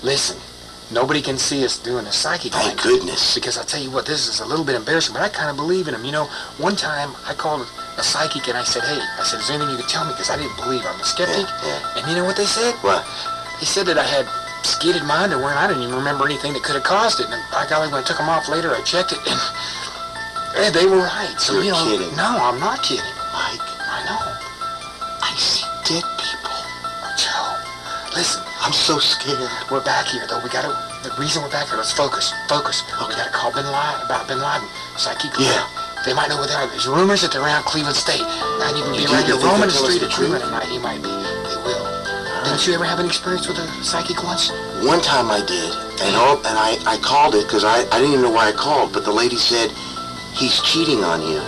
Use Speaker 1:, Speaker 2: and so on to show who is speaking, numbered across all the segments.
Speaker 1: Listen, nobody can see us doing a psychic.
Speaker 2: Thank goodness.
Speaker 1: Because I'll tell you what, this is a little bit embarrassing, but I kind of believe in them. You know, one time I called a psychic and I said, hey, is there anything you could tell me? Because I didn't believe. I'm a skeptic.
Speaker 2: Yeah.
Speaker 1: And you know what they said?
Speaker 2: What?
Speaker 1: They said that I had skidded my underwear and I didn't even remember anything that could have caused it. And by golly, when I took them off later, I checked it and they were right. So,
Speaker 2: You're kidding.
Speaker 1: No, I'm not kidding.
Speaker 2: Mike.
Speaker 1: I know.
Speaker 2: I see dead people.
Speaker 1: Joe, listen.
Speaker 2: I'm so scared.
Speaker 1: We're back here, though. The reason we're back here, let's focus. Okay. We gotta call Bin Laden, psychic.
Speaker 2: Yeah.
Speaker 1: They might know where they are. There's rumors that they're around Cleveland State. Might even be right here roaming the street at Cleveland. He might be. They will. Didn't you ever have an experience with a psychic once?
Speaker 2: One time I did, and I called it because I didn't even know why I called, but the lady said, he's cheating on you.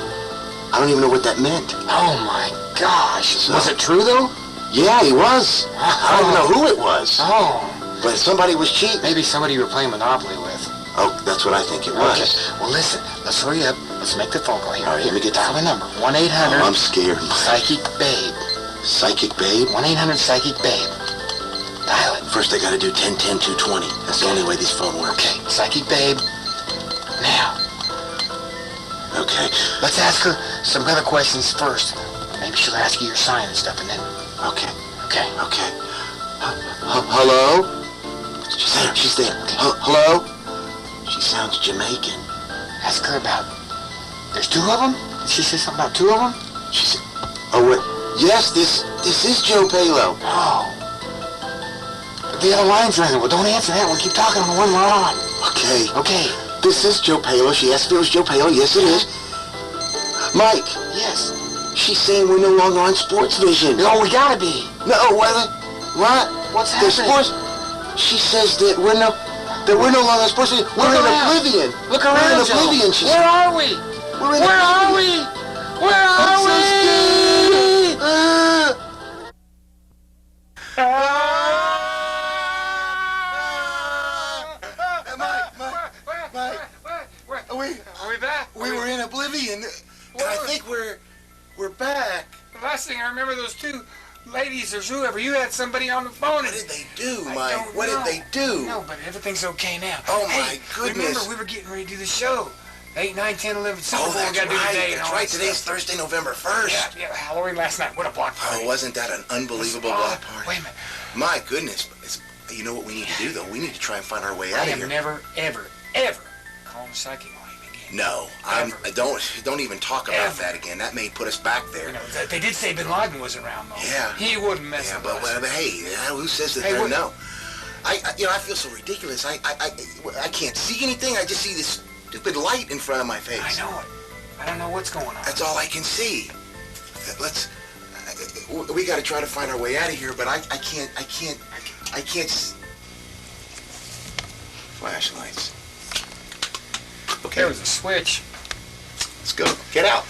Speaker 2: I don't even know what that meant.
Speaker 1: Oh my gosh. So, was it true though?
Speaker 2: Yeah, he was. I don't even know who it was.
Speaker 1: Oh.
Speaker 2: But somebody was cheating.
Speaker 1: Maybe somebody you were playing Monopoly with.
Speaker 2: Oh, that's what I think it was.
Speaker 1: Okay. Well, listen. Let's hurry up. Let's make the phone call here.
Speaker 2: All right, let me get
Speaker 1: dial the number. 1-800.
Speaker 2: Oh, I'm scared.
Speaker 1: Psychic Babe.
Speaker 2: Psychic Babe?
Speaker 1: 1-800 Psychic Babe. Dial it.
Speaker 2: First, I got to do 10-10-220. That's the only way these phones work.
Speaker 1: Okay. Psychic Babe. Now.
Speaker 2: Okay.
Speaker 1: Let's ask her some other questions first. Maybe she'll ask you your sign and stuff, and then...
Speaker 2: Okay.
Speaker 1: Okay.
Speaker 2: Okay. Hello? She's there. Okay. Hello? She sounds Jamaican.
Speaker 1: Ask her about... There's two of them? Did she say something about two of them?
Speaker 2: She said... Oh, wait. Yes, this is Joe Palo.
Speaker 1: Oh. The other line's ringing. Well, don't answer that one. Keep talking on the one we're on.
Speaker 2: Okay.
Speaker 1: Okay.
Speaker 2: This is Joe Palo. She asked if it was Joe Palo. Yes, it is. Mike.
Speaker 1: Yes.
Speaker 2: She's saying we're no longer on SportsVision.
Speaker 1: No, we gotta be.
Speaker 2: No, what?
Speaker 1: What's happening?
Speaker 2: She says that we're no longer on SportsVision. We're in oblivion.
Speaker 1: Look around,
Speaker 2: We're in oblivion.
Speaker 1: Where are we? Where are we? Where are we? Are we back?
Speaker 2: We were in oblivion. And I think we're back.
Speaker 1: The last thing I remember, those two ladies or whoever, you had somebody on the phone.
Speaker 2: What did they do, Mike? What did they do?
Speaker 1: No, but everything's okay now.
Speaker 2: Oh, my goodness.
Speaker 1: Remember, we were getting ready to do the show. 8, 9, 10, 11, Super Bowl.
Speaker 2: That's
Speaker 1: we got to do today.
Speaker 2: That's right. Today's Thursday, November 1st.
Speaker 1: Yeah, Halloween last night. What a block party.
Speaker 2: Oh, wasn't that an unbelievable block party?
Speaker 1: Wait a minute.
Speaker 2: My goodness. You know what we need to do, though? We need to try and find our way out of here.
Speaker 1: I am never, ever calling a psychic on him again.
Speaker 2: No, don't even talk about that again. That may put us back there.
Speaker 1: You know, they did say Bin Laden was around, though.
Speaker 2: Yeah.
Speaker 1: He wouldn't mess with us.
Speaker 2: But hey, who says that they're no? I feel so ridiculous. I can't see anything. I just see this stupid light in front of my face.
Speaker 1: I know it. I don't know what's going on.
Speaker 2: That's all I can see. We got to try to find our way out of here, but I can't. Flashlights. Okay.
Speaker 1: There was a switch.
Speaker 2: Let's go. Get out.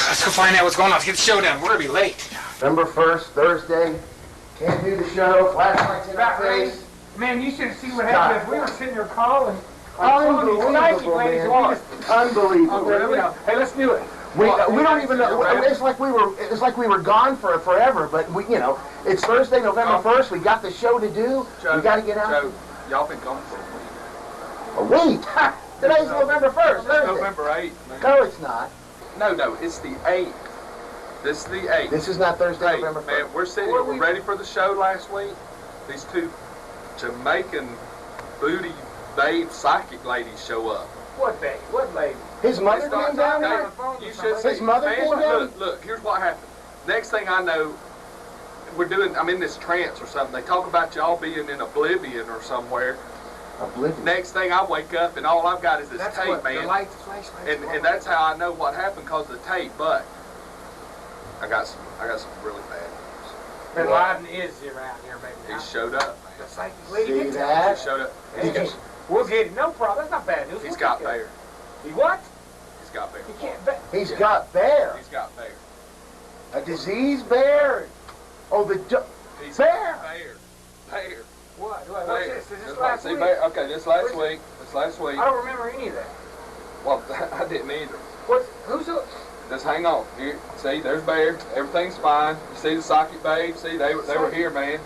Speaker 1: Let's go find out what's going on. Let's get the show done. We're going to be late.
Speaker 2: November 1st, Thursday. Can't do the show. Flashlights in our face.
Speaker 1: Man, you should have seen what happened if we were sitting there calling.
Speaker 2: Unbelievable, man. Unbelievable.
Speaker 1: Really? Hey, let's do it.
Speaker 2: We don't even know. It's like we were gone for forever. But it's Thursday, November 1st. We got the show to do. We got to get out.
Speaker 3: Joe, y'all been gone for
Speaker 2: a week. Today's November 1st. Thursday.
Speaker 3: November 8th. Man.
Speaker 2: No, it's not.
Speaker 3: No, it's the 8th. This is the 8th.
Speaker 2: This is not Thursday, November 1st.
Speaker 3: Man, we're sitting here. We're ready for the show last week. These two Jamaican booty babe psychic ladies show up.
Speaker 1: What babe? What lady?
Speaker 2: His mother came down here? His mother came down?
Speaker 3: Look, here's what happened. Next thing I know, I'm in this trance or something. They talk about y'all being in oblivion or somewhere.
Speaker 2: Oblivion?
Speaker 3: Next thing I wake up and all I've got is this tape, man.
Speaker 1: The lights flash.
Speaker 3: And that's how I know what happened because of the tape. But I got some really bad news.
Speaker 1: Bin Laden is around here, baby.
Speaker 3: He showed up.
Speaker 1: The psychic lady
Speaker 2: See
Speaker 1: did
Speaker 2: that?
Speaker 3: He showed up.
Speaker 1: We'll get him. No problem. That's not bad news.
Speaker 3: He's got bear.
Speaker 1: He what?
Speaker 3: He's got bear.
Speaker 1: He can't bear.
Speaker 2: He's got bear.
Speaker 3: He's got bear.
Speaker 2: A diseased bear. Oh,
Speaker 3: He's
Speaker 2: bear.
Speaker 3: Bear.
Speaker 1: What?
Speaker 3: Bear.
Speaker 1: What's this? Is this last week?
Speaker 3: Okay, this last week.
Speaker 1: I don't remember any of that.
Speaker 3: Well, I didn't either.
Speaker 1: Who's it?
Speaker 3: Just hang on. Here, see, there's bear. Everything's fine. You see the psychic babe? See, they were here, man.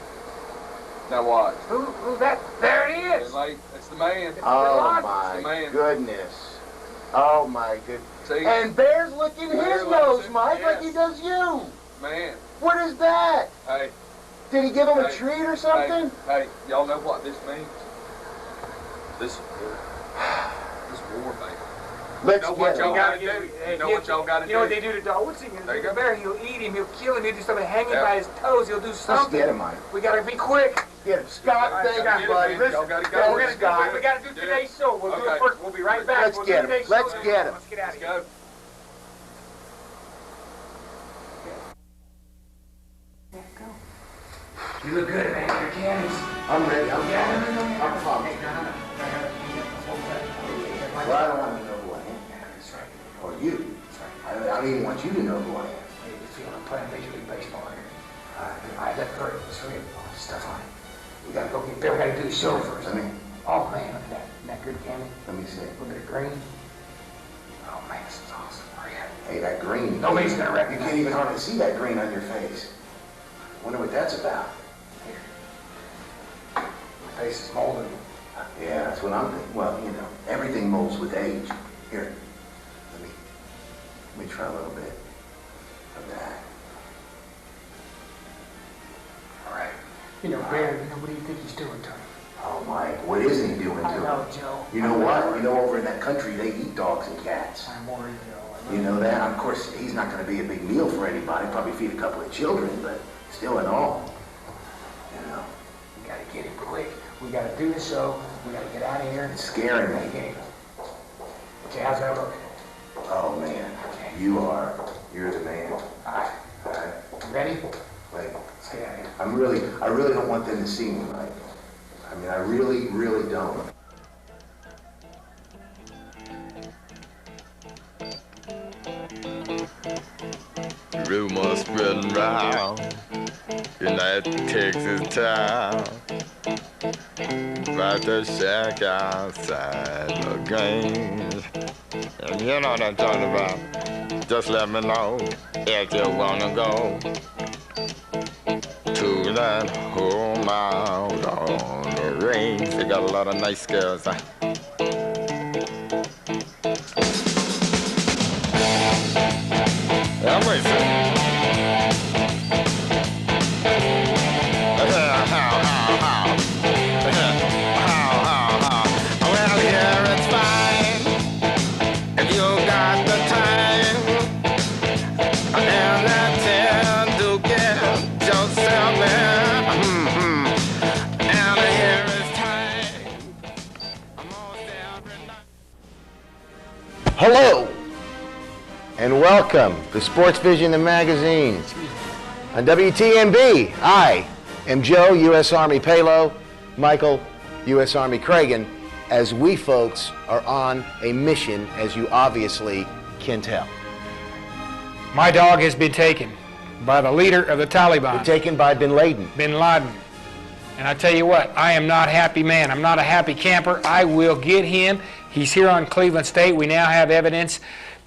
Speaker 3: Now watch.
Speaker 4: Who's that? There it is.
Speaker 3: It's the man.
Speaker 2: Oh
Speaker 3: the
Speaker 2: my
Speaker 3: man.
Speaker 2: goodness. Oh my goodness.
Speaker 3: See?
Speaker 2: And Bear's licking
Speaker 3: Bear
Speaker 2: his
Speaker 3: licks
Speaker 2: nose,
Speaker 3: it,
Speaker 2: Mike,
Speaker 3: yes.
Speaker 2: like he does you.
Speaker 3: Man.
Speaker 2: What is that?
Speaker 3: Hey.
Speaker 2: Did he give him a
Speaker 3: Hey.
Speaker 2: treat or something?
Speaker 3: Hey, y'all know what this means? This is war. This is war, baby.
Speaker 2: Let's
Speaker 3: You know what
Speaker 2: get
Speaker 3: y'all
Speaker 2: him.
Speaker 3: gotta do? You know what y'all gotta do?
Speaker 4: You know what they do to dogs?
Speaker 3: There you go.
Speaker 4: The bear, he'll eat him, he'll kill him, he'll do something hanging
Speaker 3: Yeah.
Speaker 4: by his toes, he'll do
Speaker 2: Let's
Speaker 4: something.
Speaker 2: get him, Mike.
Speaker 4: We gotta be quick.
Speaker 2: Get him. Scott,
Speaker 3: All right,
Speaker 2: thank
Speaker 3: y'all
Speaker 2: you,
Speaker 3: get it,
Speaker 2: buddy.
Speaker 3: man.
Speaker 2: Listen,
Speaker 3: Y'all gotta go.
Speaker 2: yeah,
Speaker 4: We're gonna
Speaker 2: Scott.
Speaker 4: we gotta do
Speaker 3: Do
Speaker 4: today's
Speaker 3: it.
Speaker 4: show. We'll do
Speaker 3: Okay.
Speaker 4: it first. We'll be right back.
Speaker 2: Let's
Speaker 4: We'll
Speaker 2: get
Speaker 4: do
Speaker 2: him.
Speaker 4: today's
Speaker 2: Let's
Speaker 4: show.
Speaker 2: get him.
Speaker 4: Let's get out
Speaker 3: Let's
Speaker 4: of here.
Speaker 3: go.
Speaker 4: You look good, man. Your candies.
Speaker 2: I'm ready. I'm
Speaker 4: Yeah,
Speaker 2: pumped.
Speaker 4: no.
Speaker 2: I'm pumped. Well, I don't want to know who I am.
Speaker 4: That's right.
Speaker 2: Or you. I don't even want you to know who I am.
Speaker 4: Hey, you feel I'm playing Major League Baseball here. I let Kurt stuff on it. We gotta go get Bill. We gotta do the show first.
Speaker 2: Let me
Speaker 4: Oh man, look at that. Isn't that good, Cammy?
Speaker 2: see.
Speaker 4: A little bit of green. Oh man, this is awesome. Hurry up.
Speaker 2: Hey, that green.
Speaker 4: Nobody's gonna
Speaker 2: You
Speaker 4: recognize
Speaker 2: can't even
Speaker 4: it.
Speaker 2: hardly see that green on your face. Wonder what that's about.
Speaker 4: My face is molding.
Speaker 2: Yeah, that's what I'm thinking. Well, you know, everything molds with age. Here, let me try a little bit of that.
Speaker 4: All right. You know, Bear, what do you think he's doing to him?
Speaker 2: Oh, Mike, what isn't he doing to
Speaker 4: I know,
Speaker 2: him?
Speaker 4: Joe.
Speaker 2: You know what? You know, over in that country, they eat dogs and cats.
Speaker 4: I'm worried, Joe.
Speaker 2: You know that? Of course, he's not going to be a big meal for anybody. Probably feed a couple of children, but still in all, you know,
Speaker 4: We gotta get him quick. We gotta do the show. We gotta get out of here.
Speaker 2: it's scaring
Speaker 4: We gotta
Speaker 2: me.
Speaker 4: get him. Okay, how's that look?
Speaker 2: Oh man, you're the man.
Speaker 4: All right.
Speaker 2: All right,
Speaker 4: Ready?
Speaker 2: wait.
Speaker 4: Let's get out of here.
Speaker 2: I really don't want them to see me, Mike. I mean, I really, really don't.
Speaker 5: Rumors spreading round in that Texas town about the shack outside the games. And you know what I'm talking about. Just let me know if you wanna go to that home out on the range. They got a lot of nice girls. I'm racing. Well, here it's fine if you got the time and that time to get yourself in. And here it's time. Almost every night.
Speaker 2: Hello, and welcome to SportsVision the magazine. On WTMB, I am Joe, U.S. Army Palo, Michael, U.S. Army Cragen, as we folks are on a mission, as you obviously can tell.
Speaker 4: My dog has been taken by the leader of the Taliban,
Speaker 2: Taken by Bin Laden.
Speaker 4: Bin Laden. And I tell you what, I am not a happy man. I'm not a happy camper. I will get him. He's here on Cleveland State. We now have evidence.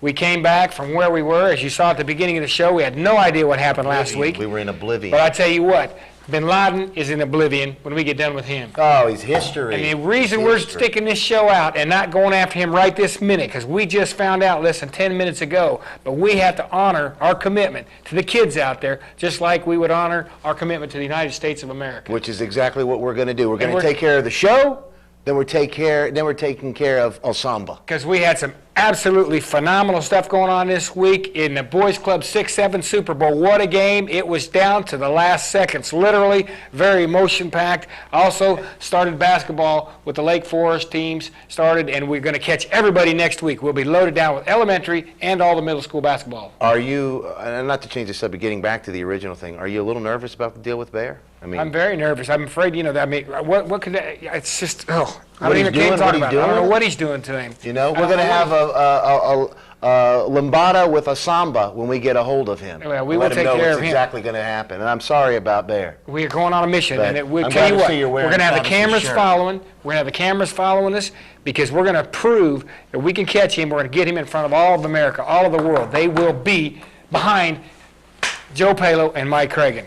Speaker 4: We came back from where we were. As you saw at the beginning of the show, we had no idea what happened last week.
Speaker 2: We were in oblivion.
Speaker 4: But I tell you what, Bin Laden is in oblivion when we get done with him.
Speaker 2: Oh, he's history.
Speaker 4: And the reason we're sticking this show out and not going after him right this minute, because we just found out less than 10 minutes ago, but we have to honor our commitment to the kids out there, just like we would honor our commitment to the United States of America.
Speaker 2: Which is exactly what we're going to do. We're going to
Speaker 4: we're-
Speaker 2: take care of the show, then we're taking care of Osamba.
Speaker 4: Because we had some absolutely phenomenal stuff going on this week in the Boys Club 6-7 Super Bowl. What a game. It was down to the last seconds, literally, very emotion-packed. Also started basketball with the Lake Forest teams started, and we're going to catch everybody next week. We'll be loaded down with elementary and all the middle school basketball.
Speaker 2: Are you, not to change the subject, getting back to the original thing, are you a little nervous about the deal with Bear? I mean,
Speaker 4: I'm very nervous. I'm afraid, what could that, it's just, I
Speaker 2: What
Speaker 4: don't
Speaker 2: he's
Speaker 4: even
Speaker 2: doing,
Speaker 4: can't talk
Speaker 2: what he's
Speaker 4: about it. I don't know
Speaker 2: doing?
Speaker 4: what he's doing to him.
Speaker 2: you know,
Speaker 4: I
Speaker 2: we're
Speaker 4: don't
Speaker 2: going to
Speaker 4: know
Speaker 2: have a lambada with Osamba when we get a hold of him.
Speaker 4: Well, we
Speaker 2: Let
Speaker 4: will
Speaker 2: him
Speaker 4: take
Speaker 2: know
Speaker 4: care
Speaker 2: what's
Speaker 4: of him.
Speaker 2: exactly going to happen. And I'm sorry about Bear.
Speaker 4: We are going on a mission,
Speaker 2: But
Speaker 4: and we'll
Speaker 2: I'm
Speaker 4: tell
Speaker 2: glad
Speaker 4: you
Speaker 2: to
Speaker 4: what,
Speaker 2: see you're
Speaker 4: we're
Speaker 2: wearing
Speaker 4: going to have the
Speaker 2: Thomas's
Speaker 4: cameras
Speaker 2: shirt.
Speaker 4: following. We're going to have the cameras following us because we're going to prove that we can catch him. We're going to get him in front of all of America, all of the world. They will be behind Joe Palo and Mike Cragen.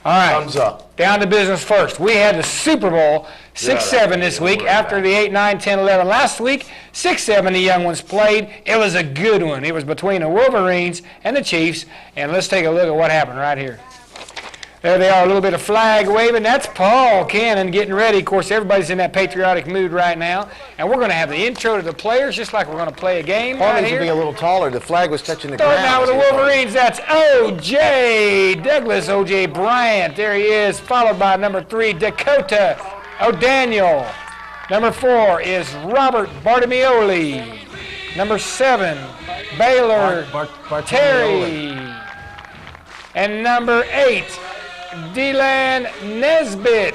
Speaker 4: All right.
Speaker 2: Thumbs up.
Speaker 4: Down to business first. We had the Super Bowl 6-7 this week after the 8-9, 10-11 last week. 6-7 the young ones played. It was a good one. It was between the Wolverines and the Chiefs. And let's take a look at what happened right here. There they are, a little bit of flag waving. That's Paul Cannon getting ready. Of course, everybody's in that patriotic mood right now. And we're going to have the intro to the players, just like we're going to play a game
Speaker 2: Paul
Speaker 4: right
Speaker 2: needs to be
Speaker 4: here.
Speaker 2: a little taller. The flag was touching the
Speaker 4: Starting
Speaker 2: ground.
Speaker 4: out with the Wolverines, that's O.J. Douglas, O.J. Bryant. There he is, followed by number 3, Dakota O'Daniel. Number 4 is Robert Bartimioli. Number 7, Baylor Terry. And number 8, Delan Nesbitt.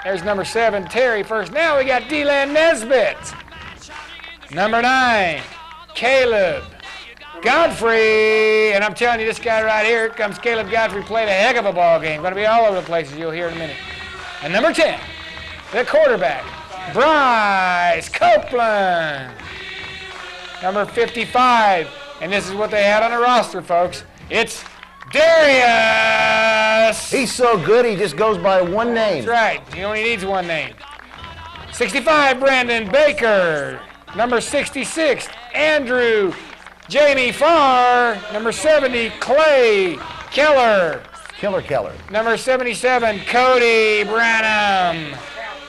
Speaker 4: There's number 7, Terry first. Now we got Delan Nesbitt. Number 9, Caleb Godfrey. And I'm telling you, this guy right here comes Caleb Godfrey, played a heck of a ball game. Going to be all over the place, as you'll hear in a minute. And number 10, the quarterback, Bryce Copeland. Number 55, and this is what they had on the roster, folks. It's Darius.
Speaker 2: He's so good, he just goes by one name.
Speaker 4: That's right. He only needs one name. 65, Brandon Baker. Number 66, Andrew Jamie Farr. Number 70, Clay Keller.
Speaker 2: Keller.
Speaker 4: Number 77, Cody Branham.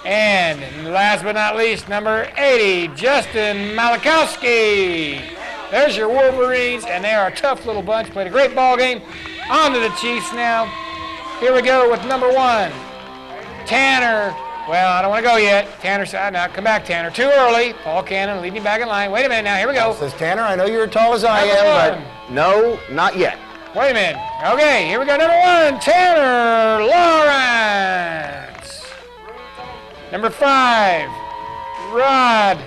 Speaker 4: And last but not least, number 80, Justin Malakowski. There's your Wolverines, and they are a tough little bunch. Played a great ball game. On to the Chiefs now. Here we go with number 1, Tanner. Well, I don't want to go yet. Tanner said, now come back, Tanner. Too early. Paul Cannon leading back in line. Wait a minute now. Here we go.
Speaker 2: Says Tanner, I know you're as tall as I am, but no, not yet.
Speaker 4: Wait a minute. Okay, here we go. Number 1, Tanner Lawrence. Number 5, Rod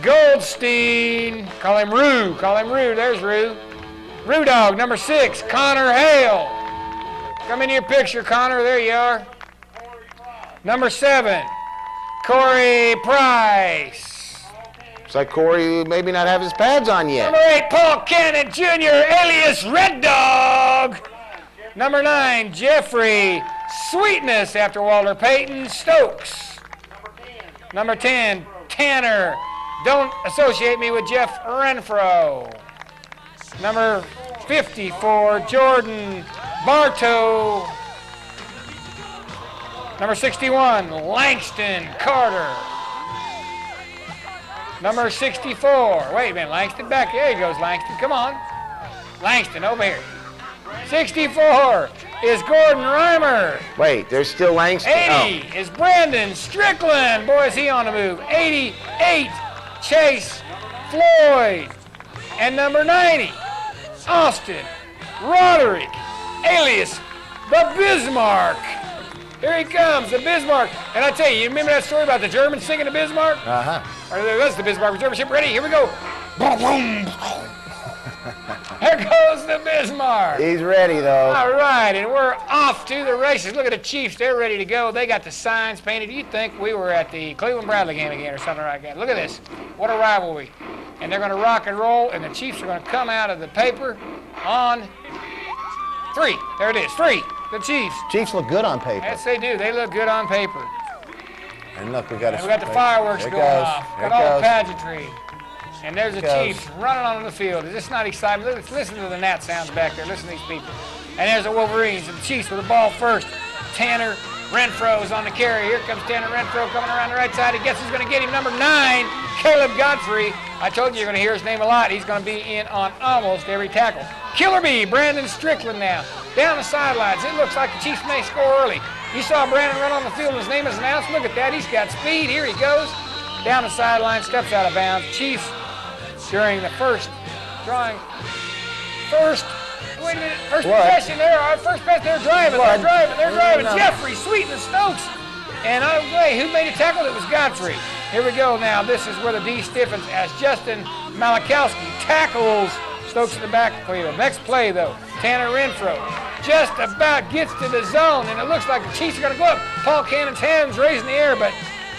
Speaker 4: Goldstein. Call him Rue. There's Rue. Rue Dog. Number 6, Connor Hale. Come in your picture, Connor. There you are. Number 7, Corey Price.
Speaker 2: Looks like Corey maybe not have his pads on yet.
Speaker 4: Number 8, Paul Cannon Jr., alias Red Dog. Number 9, Jeffrey Sweetness, after Walter Payton Stokes. Number 10, Tanner. Don't associate me with Jeff Renfro. Number 54, Jordan Bartow. Number 61, Langston Carter. Number 64, wait a minute, Langston back. There he goes, Langston. Come on. Langston, over here. 64 is Gordon Reimer.
Speaker 2: Wait, there's still Langston.
Speaker 4: 80 is Brandon Strickland. Boy, is he on the move. 88, Chase Floyd. And number 90, Austin Roderick, alias the Bismarck. Here he comes, the Bismarck. And I tell you, you remember that story about the Germans singing the Bismarck?
Speaker 2: Uh-huh.
Speaker 4: Or there was the Bismarck Reserve Ship. Ready? Here we go. Boom, boom. There goes the Bismarck.
Speaker 2: He's ready, though.
Speaker 4: All right, and we're off to the races. Look at the Chiefs. They're ready to go. They got the signs painted. You'd think we were at the Cleveland Bradley game again or something like that. Look at this. What a rivalry. And they're going to rock and roll, and the Chiefs are going to come out of the paper on 3. There it is, 3. The Chiefs.
Speaker 2: Chiefs look good on paper.
Speaker 4: Yes, they do. They look good on paper.
Speaker 2: And look, we got
Speaker 4: the fireworks
Speaker 2: there it
Speaker 4: going
Speaker 2: goes.
Speaker 4: off.
Speaker 2: There
Speaker 4: Got
Speaker 2: it
Speaker 4: all the
Speaker 2: goes.
Speaker 4: pageantry. And there's the
Speaker 2: Goes.
Speaker 4: Chiefs running on the field. Is this not exciting? Listen to the gnat sounds back there. Listen to these people. And there's the Wolverines and the Chiefs with the ball first. Tanner Renfro is on the carry. Here comes Tanner Renfro coming around the right side. He guess who's going to get him? Number 9, Caleb Godfrey. I told you you're going to hear his name a lot. He's going to be in on almost every tackle. Killer Bee, Brandon Strickland now. Down the sidelines. It looks like the Chiefs may score early. You saw Brandon run on the field and his name is announced. Look at that. He's got speed. Here he goes. Down the sideline, steps out of bounds. Chiefs during the first possession there. Our first pass, they're driving. Jeffrey, Sweet, and Stokes. And who made a tackle? It was Godfrey. Here we go now. This is where the D stiffens as Justin Malakowski tackles Stokes in the backfield. Next play, though, Tanner Renfro just about gets to the zone, and it looks like the Chiefs are going to go up. Paul Cannon's hands raised in the air, but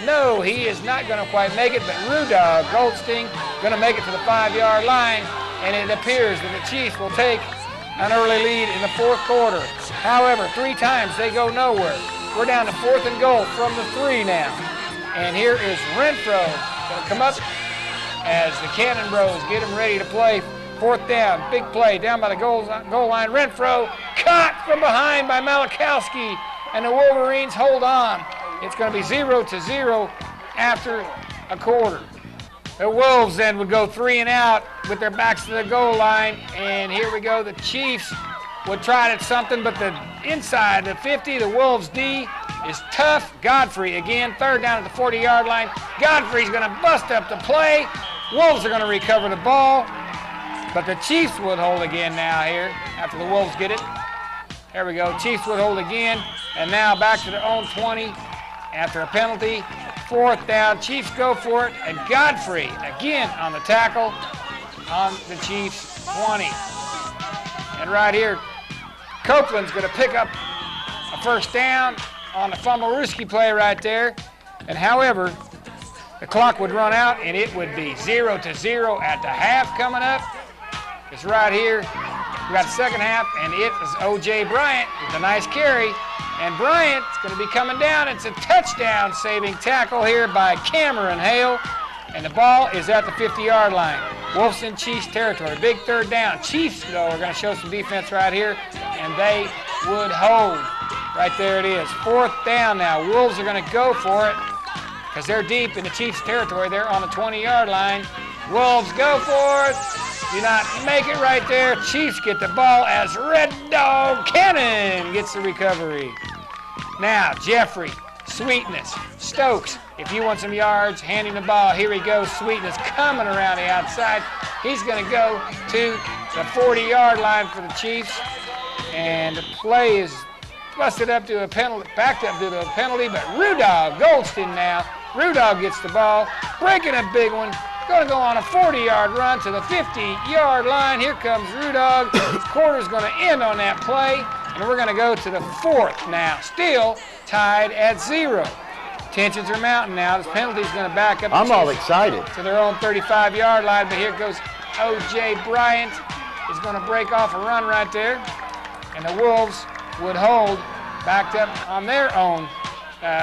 Speaker 4: no, he is not going to quite make it. But Rudolph Goldstein going to make it to the 5-yard line, and it appears that the Chiefs will take an early lead in the fourth quarter. However, 3 times they go nowhere. We're down to 4th and goal from the 3 now. And here is Renfro going to come up as the Cannon Bros get him ready to play. 4th down, big play down by the goal line. Renfro caught from behind by Malachowski, and the Wolverines hold on. It's going to be 0-0 after a quarter. The Wolves then would go 3 and out with their backs to the goal line, and here we go. The Chiefs would try at something, but the inside, the 50, the Wolves D is tough. Godfrey again, 3rd down at the 40-yard line. Godfrey's going to bust up the play. Wolves are going to recover the ball, but the Chiefs would hold again now here after the Wolves get it. There we go. Chiefs would hold again, and now back to their own 20 after a penalty. 4th down. Chiefs go for it, and Godfrey again on the tackle on the Chiefs 20. And right here, Copeland's going to pick up a 1st down on the Fumblerooski play right there. And however, the clock would run out, and it would be 0-0 at the half coming up. It's right here. We got the second half, and it is O.J. Bryant with a nice carry. And Bryant's going to be coming down. It's a touchdown-saving tackle here by Cameron Hale. And the ball is at the 50-yard line. Wolves in Chiefs territory. Big 3rd down. Chiefs, though, are going to show some defense right here, and they would hold. Right there it is. 4th down now. Wolves are going to go for it because they're deep in the Chiefs territory. They're on the 20-yard line. Wolves go for it. Do not make it right there. Chiefs get the ball as Red Dog Cannon gets the recovery. Now, Jeffrey, Sweetness, Stokes. If you want some yards, handing the ball, here he goes. Sweetness coming around the outside. He's going to go to the 40-yard line for the Chiefs. And the play is busted up to a penalty, backed up to the penalty, but Rudolph Goldston now. Rudolph gets the ball, breaking a big one. Going to go on a 40-yard run to the 50-yard line. Here comes Rudolph. Quarter's going to end on that play, and we're going to go to the 4th now. Still tied at 0. Tensions are mounting now. This penalty's going to back up.
Speaker 2: I'm all excited.
Speaker 4: To their own 35-yard line, but here goes O.J. Bryant. Is going to break off a run right there, and the Wolves would hold backed up on their own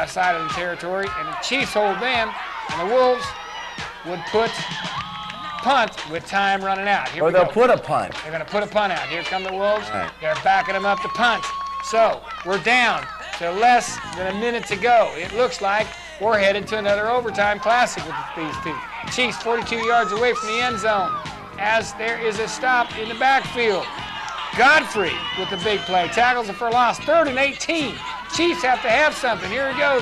Speaker 4: side of the territory, and the Chiefs hold them, and the Wolves would put punt with time running out. Here
Speaker 2: Or
Speaker 4: we
Speaker 2: they'll
Speaker 4: go.
Speaker 2: put a punt.
Speaker 4: They're going to put a punt out. Here come the Wolves.
Speaker 2: Right.
Speaker 4: They're backing them up to punt. So we're down to less than a minute to go. It looks like we're headed to another overtime classic with these two. Chiefs 42 yards away from the end zone as there is a stop in the backfield. Godfrey with the big play. Tackles it for a loss. 3rd and 18. Chiefs have to have something. Here he goes.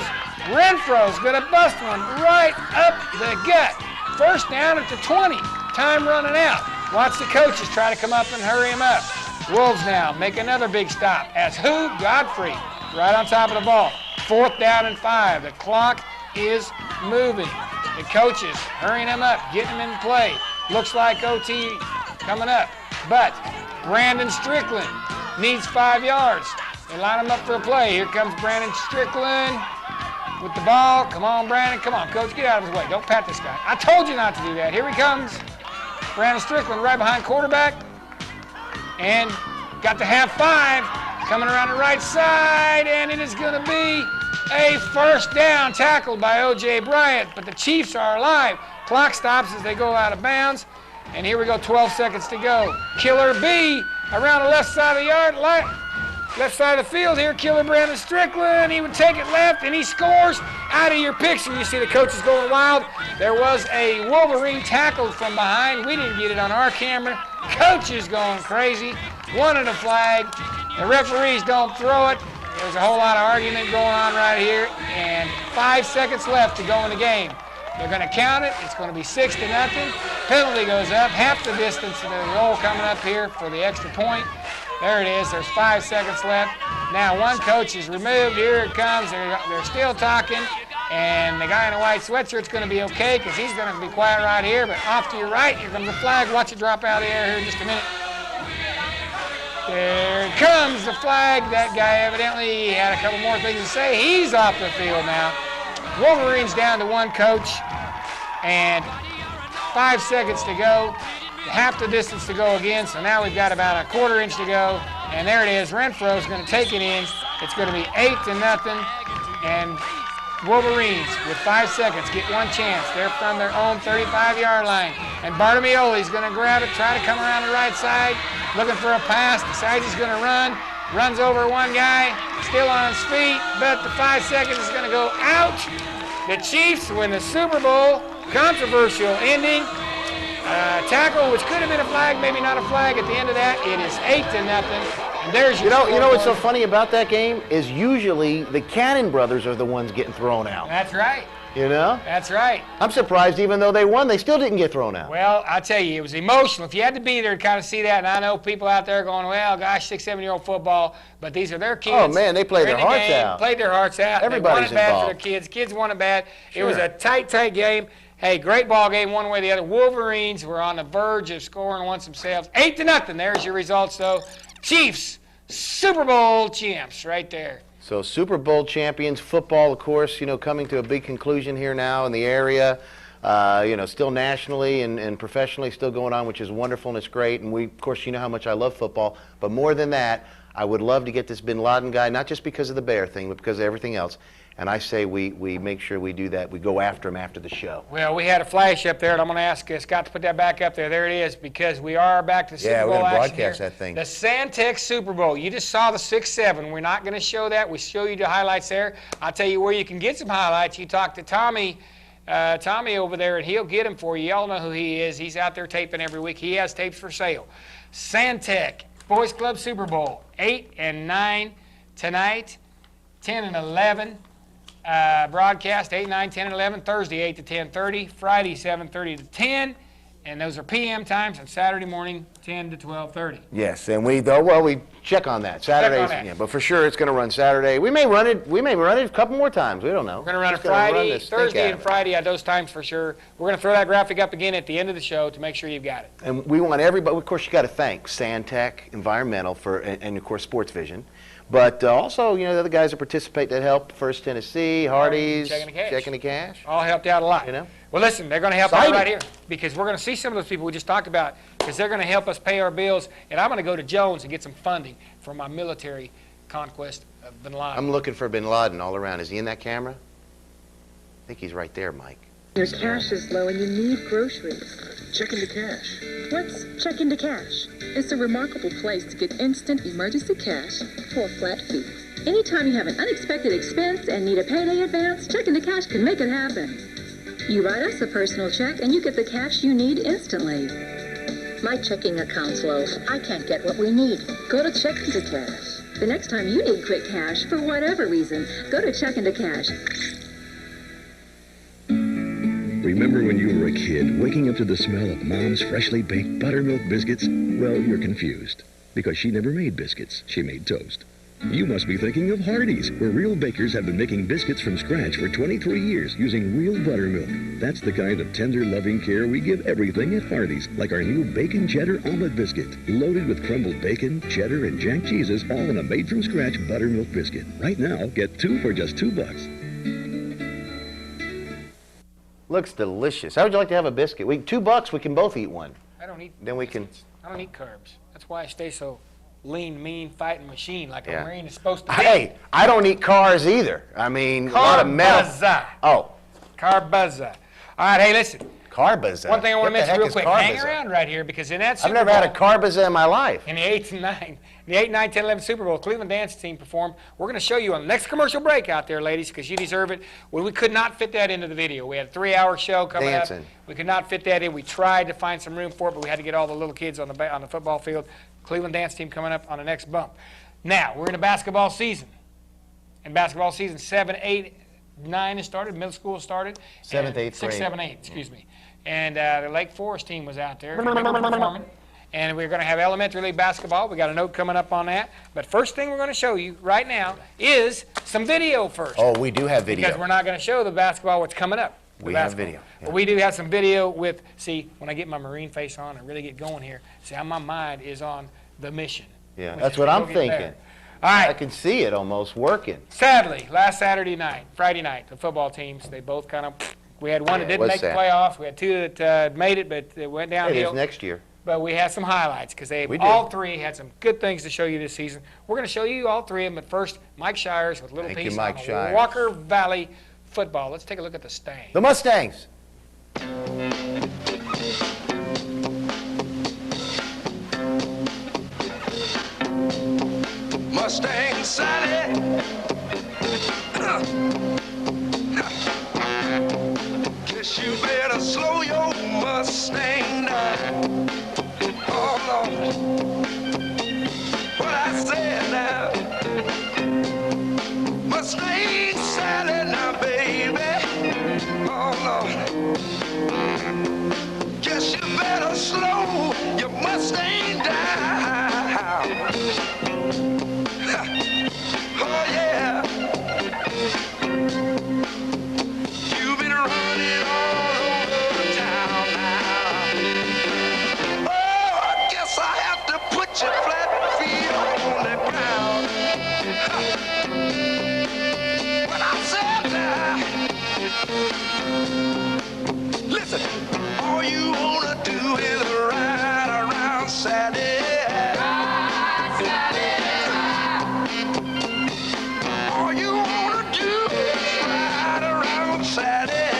Speaker 4: Renfro's going to bust one right up the gut. 1st down at the 20. Time running out. Watch the coaches try to come up and hurry him up. Wolves now make another big stop as who? Godfrey right on top of the ball. 4th down and 5. The clock is moving. The coaches hurrying him up, getting him in play. Looks like OT coming up. But Brandon Strickland needs 5 yards. They line him up for a play. Here comes Brandon Strickland with the ball. Come on, Brandon. Come on, coach. Get out of his way. Don't pat this guy. I told you not to do that. Here he comes. Brandon Strickland right behind quarterback. And got to have 5. Coming around the right side. And it is going to be a 1st down tackled by O.J. Bryant. But the Chiefs are alive. Clock stops as they go out of bounds. And here we go, 12 seconds to go. Killer B around the left side of the yard, left side of the field here. Killer Brandon Strickland. He would take it left, and he scores. Out of your picture, you see the coaches going wild. There was a Wolverine tackled from behind. We didn't get it on our camera. Coaches going crazy. Wanted a flag. The referees don't throw it. There's a whole lot of argument going on right here, and 5 seconds left to go in the game. They're going to count it. It's going to be 6-0. Penalty goes up. Half the distance to the goal coming up here for the extra point. There it is. There's 5 seconds left. Now one coach is removed. Here it comes. They're still talking. And the guy in the white sweatshirt's going to be okay because he's going to be quiet right here. But off to your right, here comes the flag. Watch it drop out of the air here in just a minute. There comes the flag. That guy evidently had a couple more things to say. He's off the field now. Wolverines down to one coach, and 5 seconds to go. Half the distance to go again, so now we've got about a 1/4 inch to go. And there it is. Renfro's going to take it in. It's going to be 8-0. And Wolverines, with 5 seconds, get one chance. They're from their own 35-yard line. And Bartolomeuli's going to grab it, try to come around the right side, looking for a pass. Decides he's going to run. Runs over one guy, still on his feet, but the 5 seconds is going to go out. The Chiefs win the Super Bowl. Controversial ending. Tackle, which could have been a flag, maybe not a flag. At the end of that, it is 8-0. And there's your
Speaker 2: You know what's so
Speaker 4: scoreboard.
Speaker 2: funny about that game is usually the Cannon brothers are the ones getting thrown out.
Speaker 4: That's right.
Speaker 2: You know?
Speaker 4: That's right.
Speaker 2: I'm surprised even though they won, they still didn't get thrown out.
Speaker 4: Well, I tell you, it was emotional. If you had to be there to kind of see that, and I know people out there going, well, gosh, 6, 7-year-old football, but these are their kids.
Speaker 2: Oh, man, they played
Speaker 4: They're
Speaker 2: their
Speaker 4: in the
Speaker 2: hearts
Speaker 4: game,
Speaker 2: out.
Speaker 4: Played their hearts out.
Speaker 2: Everybody's
Speaker 4: they wanted bad for
Speaker 2: involved.
Speaker 4: their kids. Kids wanted bad. It was
Speaker 2: Sure.
Speaker 4: a tight game. Hey, great ball game one way or the other. Wolverines were on the verge of scoring once themselves. 8-0. There's your results, though. Chiefs, Super Bowl champs right there.
Speaker 2: So Super Bowl champions, football, of course, coming to a big conclusion here now in the area. Still nationally and professionally still going on, which is wonderful and it's great. And we, of course, you know how much I love football. But more than that, I would love to get this Bin Laden guy, not just because of the bear thing, but because of everything else. And I say we make sure we do that. We go after him after the show.
Speaker 4: Well, we had a flash up there, and I'm going to ask Scott to put that back up there. There it is, because we are back to Super
Speaker 2: Yeah,
Speaker 4: Bowl
Speaker 2: we're gonna
Speaker 4: action
Speaker 2: broadcast
Speaker 4: here.
Speaker 2: that thing.
Speaker 4: The Santec Super Bowl. You just saw the 6-7. We're not going to show that. We show you the highlights there. I'll tell you where you can get some highlights. You talk to Tommy over there, and he'll get them for you. Y'all know who he is. He's out there taping every week. He has tapes for sale. Santec Boys Club Super Bowl, 8 and 9 tonight, 10 and 11. Broadcast 8, 9, 10, and 11. Thursday 8 to 10:30. Friday 7:30 to 10. And those are PM times. And Saturday morning 10 to 12:30.
Speaker 2: Yes, and we check on that. Saturdays,
Speaker 4: that.
Speaker 2: yeah, but for sure it's going to run Saturday. We may run it a couple more times. We don't know.
Speaker 4: We're going to run it
Speaker 2: Just gonna run
Speaker 4: Friday,
Speaker 2: the stink
Speaker 4: Thursday,
Speaker 2: out
Speaker 4: and
Speaker 2: of it.
Speaker 4: Friday at those times for sure. We're going to throw that graphic up again at the end of the show to make sure you've got it.
Speaker 2: And we want everybody, of course, you got to thank Santec Environmental and of course, SportsVision. But also, the other guys that participate that help, First Tennessee, Hardee's, Checking the Cash.
Speaker 4: All helped out a lot. Well, listen, they're going to help out
Speaker 2: Exciting.
Speaker 4: right here because we're going to see some of those people we just talked about because they're going to help us pay our bills. And I'm going to go to Jones and get some funding for my military conquest of Bin Laden.
Speaker 2: I'm looking for Bin Laden all around. Is he in that camera? I think he's right there, Mike.
Speaker 6: Your cash is low and you need groceries.
Speaker 7: Check into cash.
Speaker 6: What's Check Into Cash? It's a remarkable place to get instant emergency cash for a flat fee. Anytime you have an unexpected expense and need a payday advance, Check Into Cash can make it happen. You write us a personal check and you get the cash you need instantly. My checking account's low. I can't get what we need. Go to Check Into Cash. The next time you need quick cash, for whatever reason, go to Check Into Cash.
Speaker 7: Remember when you were a kid, waking up to the smell of Mom's freshly baked buttermilk biscuits? Well, you're confused. Because she never made biscuits. She made toast. You must be thinking of Hardee's, where real bakers have been making biscuits from scratch for 23 years using real buttermilk. That's the kind of tender, loving care we give everything at Hardee's, like our new Bacon Cheddar Omelet Biscuit, loaded with crumbled bacon, cheddar, and jack cheeses, all in a made-from-scratch buttermilk biscuit. Right now, get 2 for just $2.
Speaker 2: Looks delicious. How would you like to have a biscuit? $2, we can both eat one.
Speaker 4: I don't eat.
Speaker 2: Then we can.
Speaker 4: I don't eat carbs. That's why I stay so lean, mean, fighting machine like
Speaker 2: Yeah.
Speaker 4: a Marine is supposed to be.
Speaker 2: Hey, I don't eat cars either. I mean, a lot of metal.
Speaker 4: Carbuzza.
Speaker 2: Oh,
Speaker 4: Carbuza. All right, hey, listen.
Speaker 2: Carbuza.
Speaker 4: One thing I want
Speaker 2: What
Speaker 4: to
Speaker 2: the
Speaker 4: mention
Speaker 2: heck
Speaker 4: real
Speaker 2: is
Speaker 4: quick. Hang
Speaker 2: Carbuza?
Speaker 4: around right here because in that
Speaker 2: I've
Speaker 4: Super
Speaker 2: never had a
Speaker 4: Bowl,
Speaker 2: Carbuza in my life.
Speaker 4: in the 8 and 9, the 8, 9, 10, 11 Super Bowl, Cleveland dance team performed. We're going to show you on the next commercial break out there, ladies, because you deserve it. Well, we could not fit that into the video. We had a 3-hour show coming
Speaker 2: Dancing.
Speaker 4: up. We could not fit that in. We tried to find some room for it, but we had to get all the little kids on the football field. Cleveland dance team coming up on the next bump. Now, we're in a basketball season. In basketball season, 7, 8, 9 has started. Middle school has started.
Speaker 2: 7th, 8th
Speaker 4: 6,
Speaker 2: grade.
Speaker 4: 7, 8, excuse me. And the Lake Forest team was out there performing. And we're going to have elementary league basketball. We got a note coming up on that. But first thing we're going to show you right now is some video first.
Speaker 2: Oh, we do have video.
Speaker 4: Because we're not going to show the basketball what's coming up. the
Speaker 2: We have
Speaker 4: basketball.
Speaker 2: video, yeah.
Speaker 4: But we do have some video with, see, when I get my Marine face on and really get going here, see how my mind is on the mission.
Speaker 2: Yeah,
Speaker 4: which
Speaker 2: that's
Speaker 4: is
Speaker 2: what
Speaker 4: to
Speaker 2: I'm
Speaker 4: go get
Speaker 2: thinking.
Speaker 4: there. All right.
Speaker 2: I can see it almost working.
Speaker 4: Sadly, last Saturday night, Friday night, the football teams, they both kind of, we had one that
Speaker 2: Yeah, it
Speaker 4: didn't
Speaker 2: was
Speaker 4: make the
Speaker 2: sad.
Speaker 4: playoffs. We had two that made it, but it went
Speaker 2: Hey,
Speaker 4: downhill.
Speaker 2: there's next year.
Speaker 4: but we had some highlights because they
Speaker 2: We did.
Speaker 4: all three had some good things to show you this season. We're going to show you all three of them, but first, Mike Shires with a little
Speaker 2: Thank you,
Speaker 4: piece
Speaker 2: Mike
Speaker 4: on
Speaker 2: Shires.
Speaker 4: Walker Valley football. Let's take a look at the stain.
Speaker 2: The Mustangs.
Speaker 8: Mustang Sally. Guess you better slow your Mustang down. Oh Lord, what I said now. Mustang Sally now, baby. Oh Lord, guess you better slow your Mustang down. Oh yeah, you've been running all over town now. Oh, I guess I have to put your flat feet on the ground. When I said that, listen, all you wanna do is ride around Saturday. All you wanna do is ride around Saturday.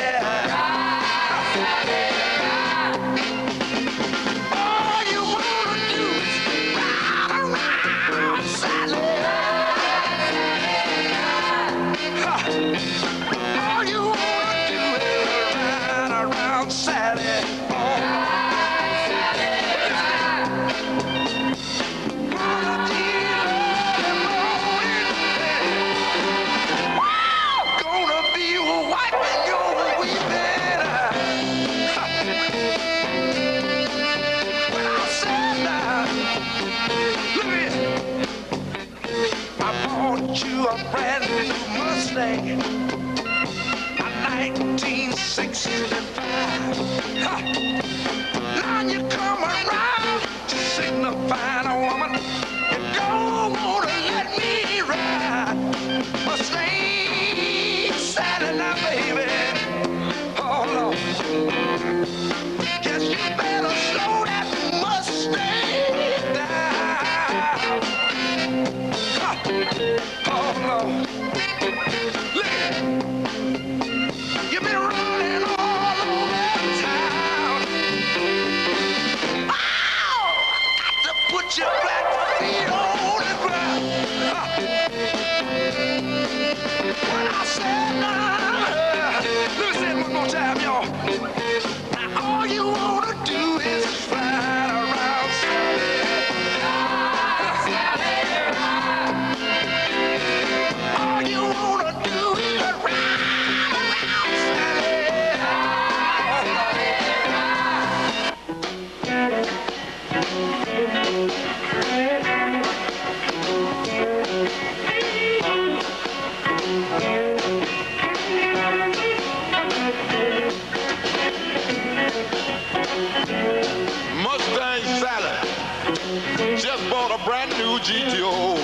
Speaker 8: All you wanna do is ride around Saturday. All you wanna do is ride around Saturday. Gonna be wiping your weeping eye. When I said that, look at I bought you a brand new Mustang, a 1965. Now you come around to signifying a woman you don't wanna let me ride. Mustang Sally now, baby. Oh Lord, guess you better slow that Mustang down. Oh Lord, look, you've been running all over town. Oh, got to put your flat feet on the ground. When I said now, listen one more time, y'all. Now all you wanna do is ride around Sally. All you wanna do is ride around Sally.
Speaker 5: Mustang Sally just bought a brand new GTO.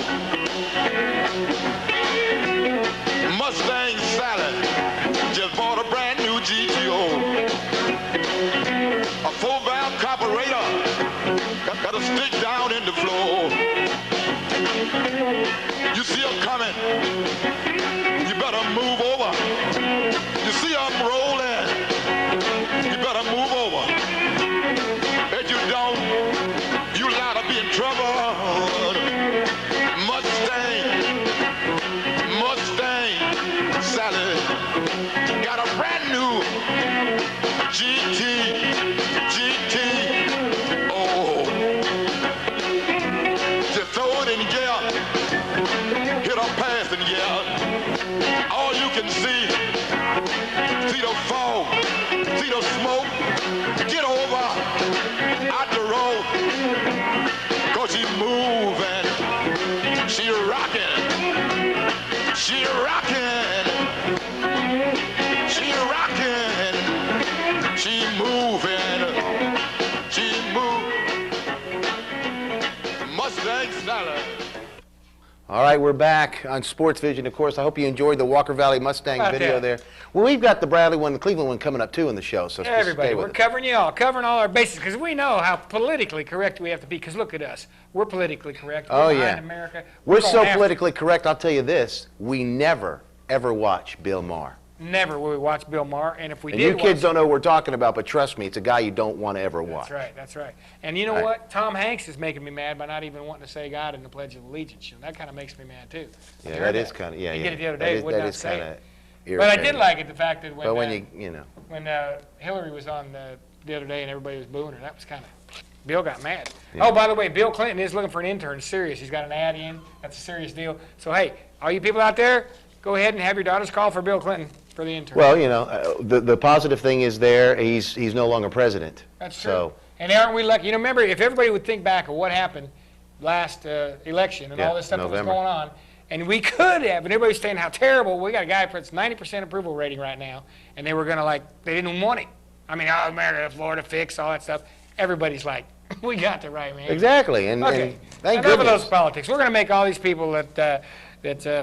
Speaker 5: Mustang Sally just bought a brand new GTO. A 4-valve carburetor got a stick down in the floor. You see her coming, you better move over. You see her rolling, you better move over. If you don't, you liable to be in trouble. Mustang Sally got a brand new GT. Oh, just throw it in gear, hit a pass in gear. All you can see the fog, see the smoke. Get over out the road, 'cause she's moving, she rocking, she rocking, she rocking, she moving, she moving. Mustang Sally.
Speaker 2: All right, we're back on SportsVision. Of course, I hope you enjoyed the Walker Valley Mustang
Speaker 4: About
Speaker 2: video
Speaker 4: that.
Speaker 2: there. Well, we've got the Bradley one, the Cleveland one coming up too in the show. So just
Speaker 4: Everybody,
Speaker 2: stay with
Speaker 4: we're
Speaker 2: us.
Speaker 4: covering you all, covering all our bases, because we know how politically correct we have to be. Because look at us, we're politically correct. We're
Speaker 2: Oh,
Speaker 4: behind
Speaker 2: yeah.
Speaker 4: America.
Speaker 2: We're
Speaker 4: going
Speaker 2: so
Speaker 4: after-
Speaker 2: politically correct. I'll tell you this: we never ever watch Bill Maher.
Speaker 4: Never will we watch Bill Maher, and if we
Speaker 2: And
Speaker 4: did,
Speaker 2: you kids
Speaker 4: watch,
Speaker 2: don't know what we're talking about, but trust me, it's a guy you don't want to ever watch.
Speaker 4: That's right. That's right. And you know
Speaker 2: Right.
Speaker 4: what? Tom Hanks is making me mad by not even wanting to say God in the Pledge of Allegiance. And that kind of makes me mad too.
Speaker 2: Yeah,
Speaker 4: You
Speaker 2: that
Speaker 4: heard
Speaker 2: is kind of, yeah,
Speaker 4: He
Speaker 2: yeah.
Speaker 4: did it the other
Speaker 2: That
Speaker 4: day.
Speaker 2: is-
Speaker 4: Would
Speaker 2: that
Speaker 4: not
Speaker 2: is
Speaker 4: say
Speaker 2: kind
Speaker 4: it.
Speaker 2: of
Speaker 4: But I did like it, the fact that when
Speaker 2: But when you know.
Speaker 4: when Hillary was on the other day and everybody was booing her, that was kind of, Bill got mad.
Speaker 2: Yeah.
Speaker 4: Oh, by the way, Bill Clinton is looking for an intern. Serious. He's got an ad in. That's a serious deal. So, hey, all you people out there, go ahead and have your daughters call for Bill Clinton for the intern.
Speaker 2: Well, you know, the positive thing is there, he's no longer president.
Speaker 4: That's true.
Speaker 2: So,
Speaker 4: And aren't we lucky? You know, remember, if everybody would think back of what happened last election and
Speaker 2: Yeah,
Speaker 4: all this stuff that
Speaker 2: November.
Speaker 4: was going on, and we could have, and everybody's saying how terrible, we got a guy that's 90% approval rating right now, and they were going to, they didn't even want him. I mean, oh, America, Florida, fix, all that stuff. Everybody's like, we got the right man.
Speaker 2: exactly. And,
Speaker 4: Okay,
Speaker 2: and thank
Speaker 4: enough of
Speaker 2: goodness.
Speaker 4: those politics. We're going to make all these people that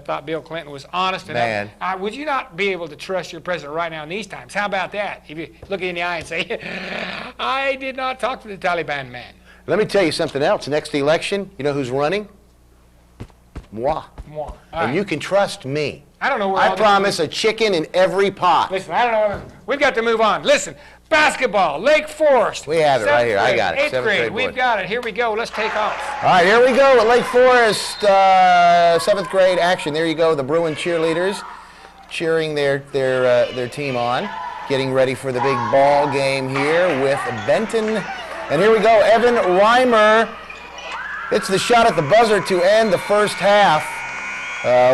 Speaker 4: thought Bill Clinton was honest.
Speaker 2: Man.
Speaker 4: Would you not be able to trust your president right now in these times? How about that? If you look in the eye and say, I did not talk to the Taliban man.
Speaker 2: Let me tell you something else. Next election, you know who's running? Moi.
Speaker 4: More. All
Speaker 2: And
Speaker 4: right.
Speaker 2: you can trust me.
Speaker 4: I don't know where
Speaker 2: I
Speaker 4: all this-
Speaker 2: promise a chicken in every pot.
Speaker 4: Listen, I don't know. We've got to move on. Listen, basketball, Lake Forest.
Speaker 2: We have it right
Speaker 4: seventh
Speaker 2: here. I
Speaker 4: grade,
Speaker 2: got it.
Speaker 4: Eighth
Speaker 2: Seventh
Speaker 4: grade.
Speaker 2: grade
Speaker 4: We've
Speaker 2: boys.
Speaker 4: got it. Here we go. Let's take off.
Speaker 2: All right, here we go at Lake Forest, 7th grade action. There you go, the Bruin cheerleaders cheering their team on, getting ready for the big ball game here with Benton. And here we go, Evan Reimer. It's the shot at the buzzer to end the first half.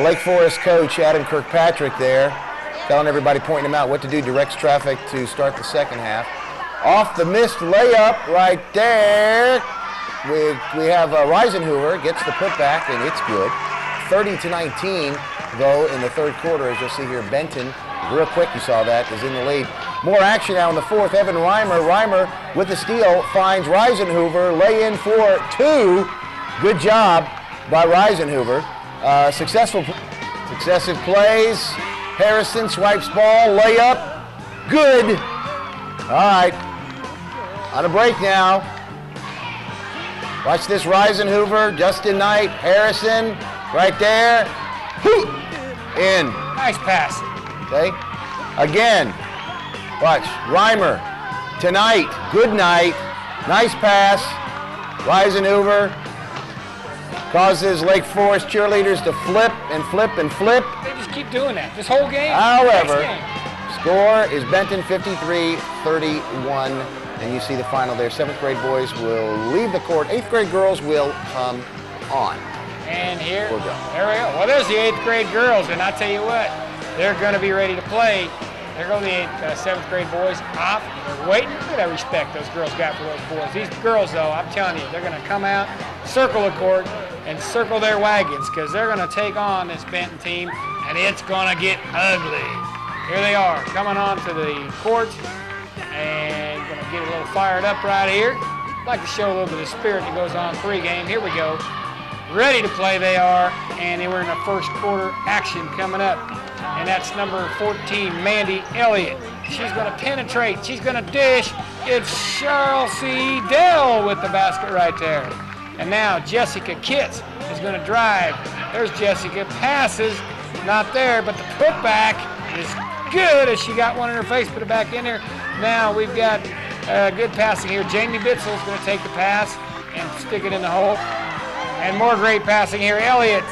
Speaker 2: Lake Forest coach Adam Kirkpatrick there, telling everybody, pointing them out what to do, directs traffic to start the second half. Off the missed layup right there. We have Reisenhuber gets the putback, and it's good. 30-19, though, in the third quarter, as you'll see here. Benton, real quick, you saw that, is in the lead. More action now in the fourth. Evan Reimer. Reimer with the steal finds Reisenhuber. Lay in for two. Good job by Reisenhuber. Successive plays. Harrison swipes ball. Layup. Good. All right. On a break now. Watch this, Reisenhuber, Justin Knight, Harrison, right there. Whoo! In.
Speaker 4: Nice pass.
Speaker 2: Okay. Again. Watch. Reimer. Tonight. Good night. Nice pass. Reisenhuber causes Lake Forest cheerleaders to flip and flip and flip.
Speaker 4: They just keep doing that. This whole game.
Speaker 2: However,
Speaker 4: Next game.
Speaker 2: score is Benton 53-31. And you see the final there. 7th grade boys will leave the court. 8th grade girls will come on.
Speaker 4: And here,
Speaker 2: We're done.
Speaker 4: there we go. Well, there's the 8th grade girls, and I tell you what, they're going to be ready to play. There go the 7th grade boys off. They're waiting. Look at that respect those girls got for those boys. These girls, though, I'm telling you, they're going to come out, circle the court, and circle their wagons, because they're going to take on this Benton team, and it's going to get ugly. Here they are, coming on to the court, and going to get a little fired up right here. I'd like to show a little bit of spirit that goes on pregame. Here we go. Ready to play they are, and we're in the first quarter action coming up. And that's number 14, Mandy Elliott. She's going to penetrate. She's going to dish. It's Cheryl C. Dell with the basket right there. And now Jessica Kitts is going to drive. There's Jessica. Passes. Not there, but the putback is good as she got one in her face, put it back in there. Now we've got good passing here. Jamie Bitzel is going to take the pass and stick it in the hole. And more great passing here. Elliott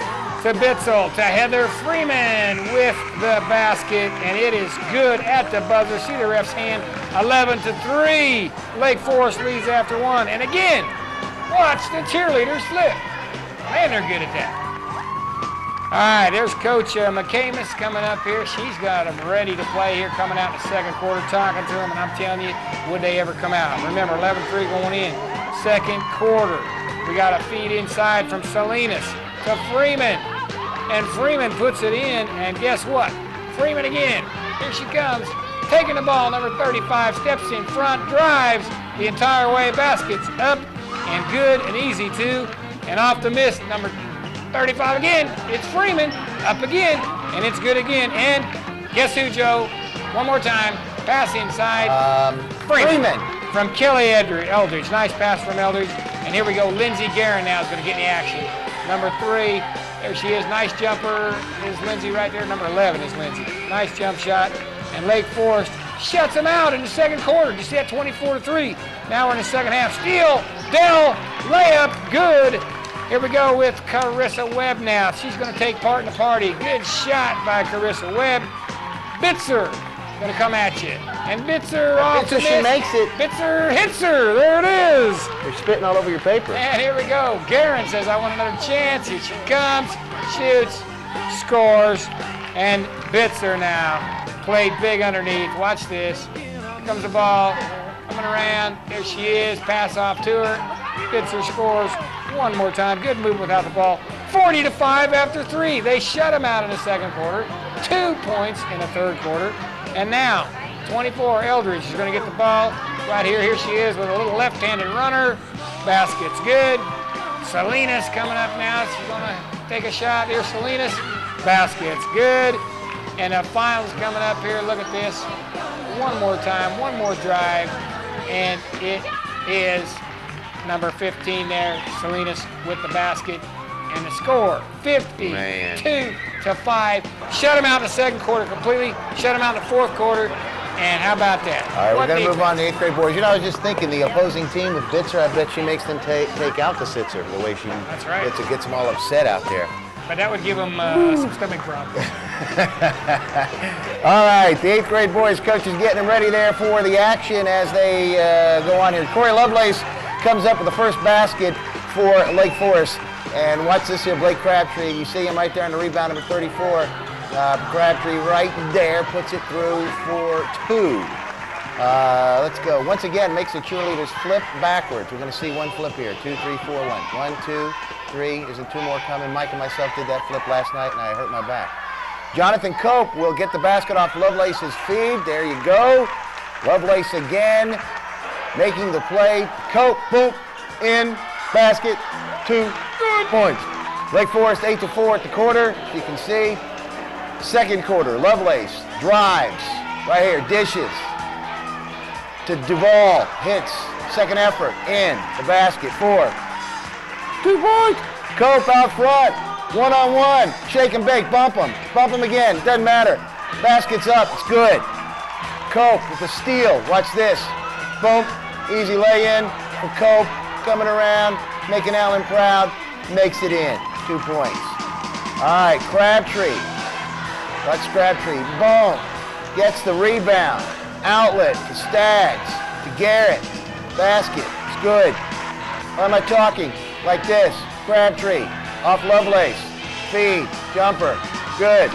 Speaker 4: to Bitzel to Heather Freeman with the basket, and it is good at the buzzer. See the ref's hand. 11-3. Lake Forest leads after one. And again, watch the cheerleaders flip. Man, they're good at that. All right, there's Coach McCamus coming up here. She's got them ready to play here, coming out in the second quarter, talking to them, and I'm telling you, would they ever come out? Remember, 11-3 going in. Second quarter. We got a feed inside from Salinas to Freeman. And Freeman puts it in, and guess what? Freeman again. Here she comes. Taking the ball, number 35, steps in front, drives the entire way, baskets up, and good and easy too. And off the miss, number 35 again. It's Freeman. Up again. And it's good again. And guess who, Joe? One more time. Pass inside. Freeman. From Kelly Eldridge. Nice pass from Eldridge. And here we go. Lindsey Guerin now is going to get in the action. Number 3. There she is. Nice jumper. Is Lindsey right there? Number 11 is Lindsey. Nice jump shot. And Lake Forest shuts them out in the second quarter. You see that 24-3. Now we're in the second half. Steal. Dell. Layup. Good. Here we go with Carissa Webb now. She's going to take part in the party. Good shot by Carissa Webb. Bitzer going to come at you. And Bitzer off
Speaker 2: Bitzer, she makes it.
Speaker 4: Bitzer hits her. There it is.
Speaker 2: You're spitting all over your paper.
Speaker 4: And here we go. Guerin says, I want another chance. Here she comes. Shoots. Scores. And Bitzer now played big underneath. Watch this. Here comes the ball. Coming around. There she is. Pass off to her. Bitzer scores one more time. Good move without the ball. 40-5 after 3. They shut him out in the second quarter. 2 points in the third quarter. And now, 24, Eldridge is going to get the ball right here. Here she is with a little left-handed runner. Basket's good. Salinas coming up now. She's going to take a shot. Here's Salinas. Basket's good. And the finals coming up here. Look at this. One more time. One more drive. And it is number 15 there, Salinas with the basket. And the score, 52-5. Shut him out in the second quarter completely. Shut him out in the fourth quarter. And how about that?
Speaker 2: All right, we're going to move on to 8th grade boys. You know, I was just thinking, the opposing team with Bitzer, I bet she makes them take out the sitzer, the way she gets them all upset out there.
Speaker 4: But that would give them some stomach problems.
Speaker 2: All right, the 8th grade boys coach is getting them ready there for the action as they go on here. Corey Lovelace comes up with the first basket for Lake Forest. And watch this here, Blake Crabtree. You see him right there on the rebound, number 34. Crabtree right there puts it through for 2. Let's go. Once again, makes the cheerleaders flip backwards. We're going to see one flip here. 2, 3, 4, 1. 1, 2, 3. Isn't 2 more coming? Mike and myself did that flip last night, and I hurt my back. Jonathan Cope will get the basket off Lovelace's feed. There you go. Lovelace again, making the play. Cope, boom, in, basket, 2 points. Lake Forest 8-4 at the quarter. As you can see, second quarter, Lovelace drives right here, dishes to Duvall, hits, second effort, in the basket, 4. 2 points. Cope out front, one-on-one, shake and bake, bump him again, doesn't matter. Basket's up, it's good. Cope with the steal, watch this. Boom, easy lay-in for Cope, coming around, making Allen proud, makes it in, 2 points. All right, Crabtree, watch Crabtree, boom, gets the rebound, outlet to Staggs, to Garrett, basket, it's good. Why am I talking? Like this, Crabtree, off Lovelace, feed, jumper, good.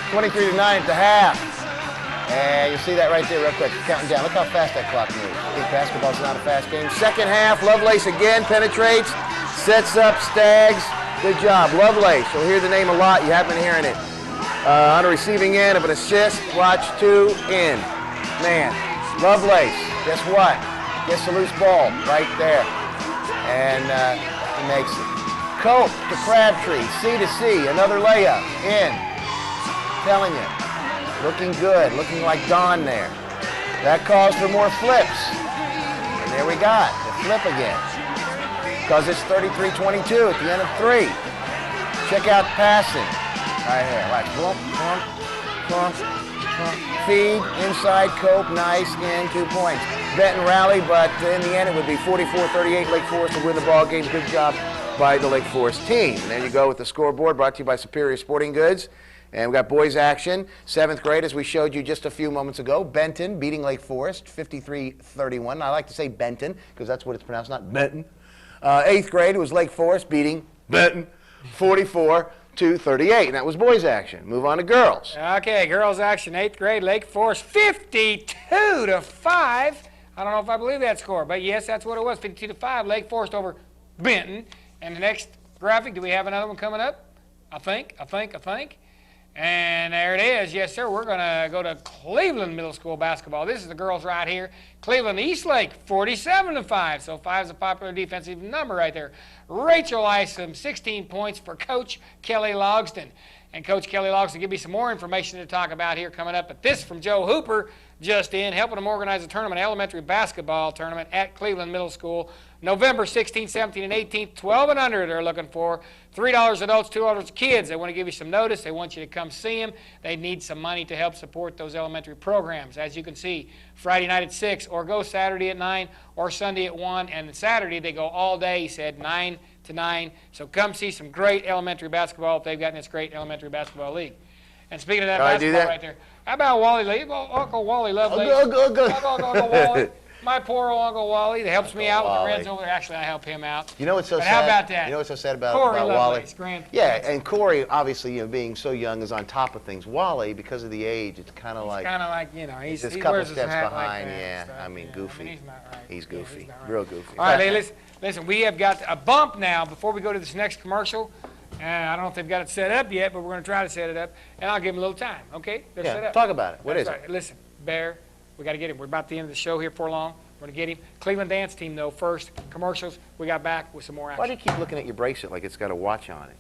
Speaker 2: 23-9 at the half. And you'll see that right there real quick, counting down. Look how fast that clock moves. I think basketball's not a fast game. Second half, Lovelace again penetrates, sets up Staggs. Good job, Lovelace. You'll hear the name a lot. You have been hearing it. On the receiving end of an assist, watch 2, in. Man, Lovelace, guess what? Gets the loose ball right there. And he makes it. Cope to Crabtree, C to C, another layup, in. Telling you, looking good, looking like Dawn there. That calls for more flips. And there we got the flip again. Because it's 33-22 at the end of 3. Check out passing. Right here, watch. Plump, plump, plump, plump. Feed, inside, Cope, nice, in, 2 points. Benton rally, but in the end it would be 44-38. Lake Forest will win the ball game. Good job by the Lake Forest team. And there you go with the scoreboard, brought to you by Superior Sporting Goods. And we got boys action. 7th grade, as we showed you just a few moments ago. Benton beating Lake Forest, 53-31. I like to say Benton, because that's what it's pronounced, not Benton. 8th grade, it was Lake Forest beating Benton, 44-38. And that was boys action. Move on to girls.
Speaker 4: Okay, girls action, 8th grade, Lake Forest, 52-5. I don't know if I believe that score, but yes, that's what it was, 52-5. Lake Forest over Benton. And the next graphic, do we have another one coming up? I think. And there it is. Yes, sir. We're going to go to Cleveland Middle School basketball. This is the girls right here. Cleveland Eastlake, 47-5. So 5 is a popular defensive number right there. Rachel Isom, 16 points for Coach Kelly Logston. And Coach Kelly Logston will give you some more information to talk about here coming up. But this from Joe Hooper, just in, helping them organize a tournament, elementary basketball tournament at Cleveland Middle School. November 16th, 17th, and 18th, 12 and under they're looking for. $3 adults, $2 kids. They want to give you some notice. They want you to come see them. They need some money to help support those elementary programs. As you can see, Friday night at 6, or go Saturday at 9, or Sunday at 1. And Saturday they go all day, he said, 9 to 9. So come see some great elementary basketball if they've got this great elementary basketball league. And speaking of that basketball right there, how about Wally Lee? Well, Uncle Wally Lovelace. Uncle Wally. My poor old Uncle Wally that helps me out with the Reds over there. Actually, I help him out.
Speaker 2: You know what's so
Speaker 4: but
Speaker 2: sad?
Speaker 4: How about that?
Speaker 2: You know what's so sad about Wally?
Speaker 4: Yeah,
Speaker 2: and Corey, obviously, being so young, is on top of things. Wally, because of the age, it's kind of like
Speaker 4: he's
Speaker 2: just a
Speaker 4: he
Speaker 2: couple
Speaker 4: wears his
Speaker 2: steps
Speaker 4: hat
Speaker 2: behind.
Speaker 4: like that
Speaker 2: I mean, goofy.
Speaker 4: he's not right.
Speaker 2: He's goofy,
Speaker 4: he's not right.
Speaker 2: real goofy.
Speaker 4: All right, listen. We have got a bump now before we go to this next commercial. I don't know if they've got it set up yet, but we're going to try to set it up, and I'll give them a little time. Okay? They're set up.
Speaker 2: Talk about it. What is it?
Speaker 4: Listen, Bear, we got to get him. We're about at the end of the show here for long. We're going to get him. Cleveland dance team, though, first. Commercials. We got back with some more action.
Speaker 2: Why do you keep looking at your bracelet like it's got a watch on it?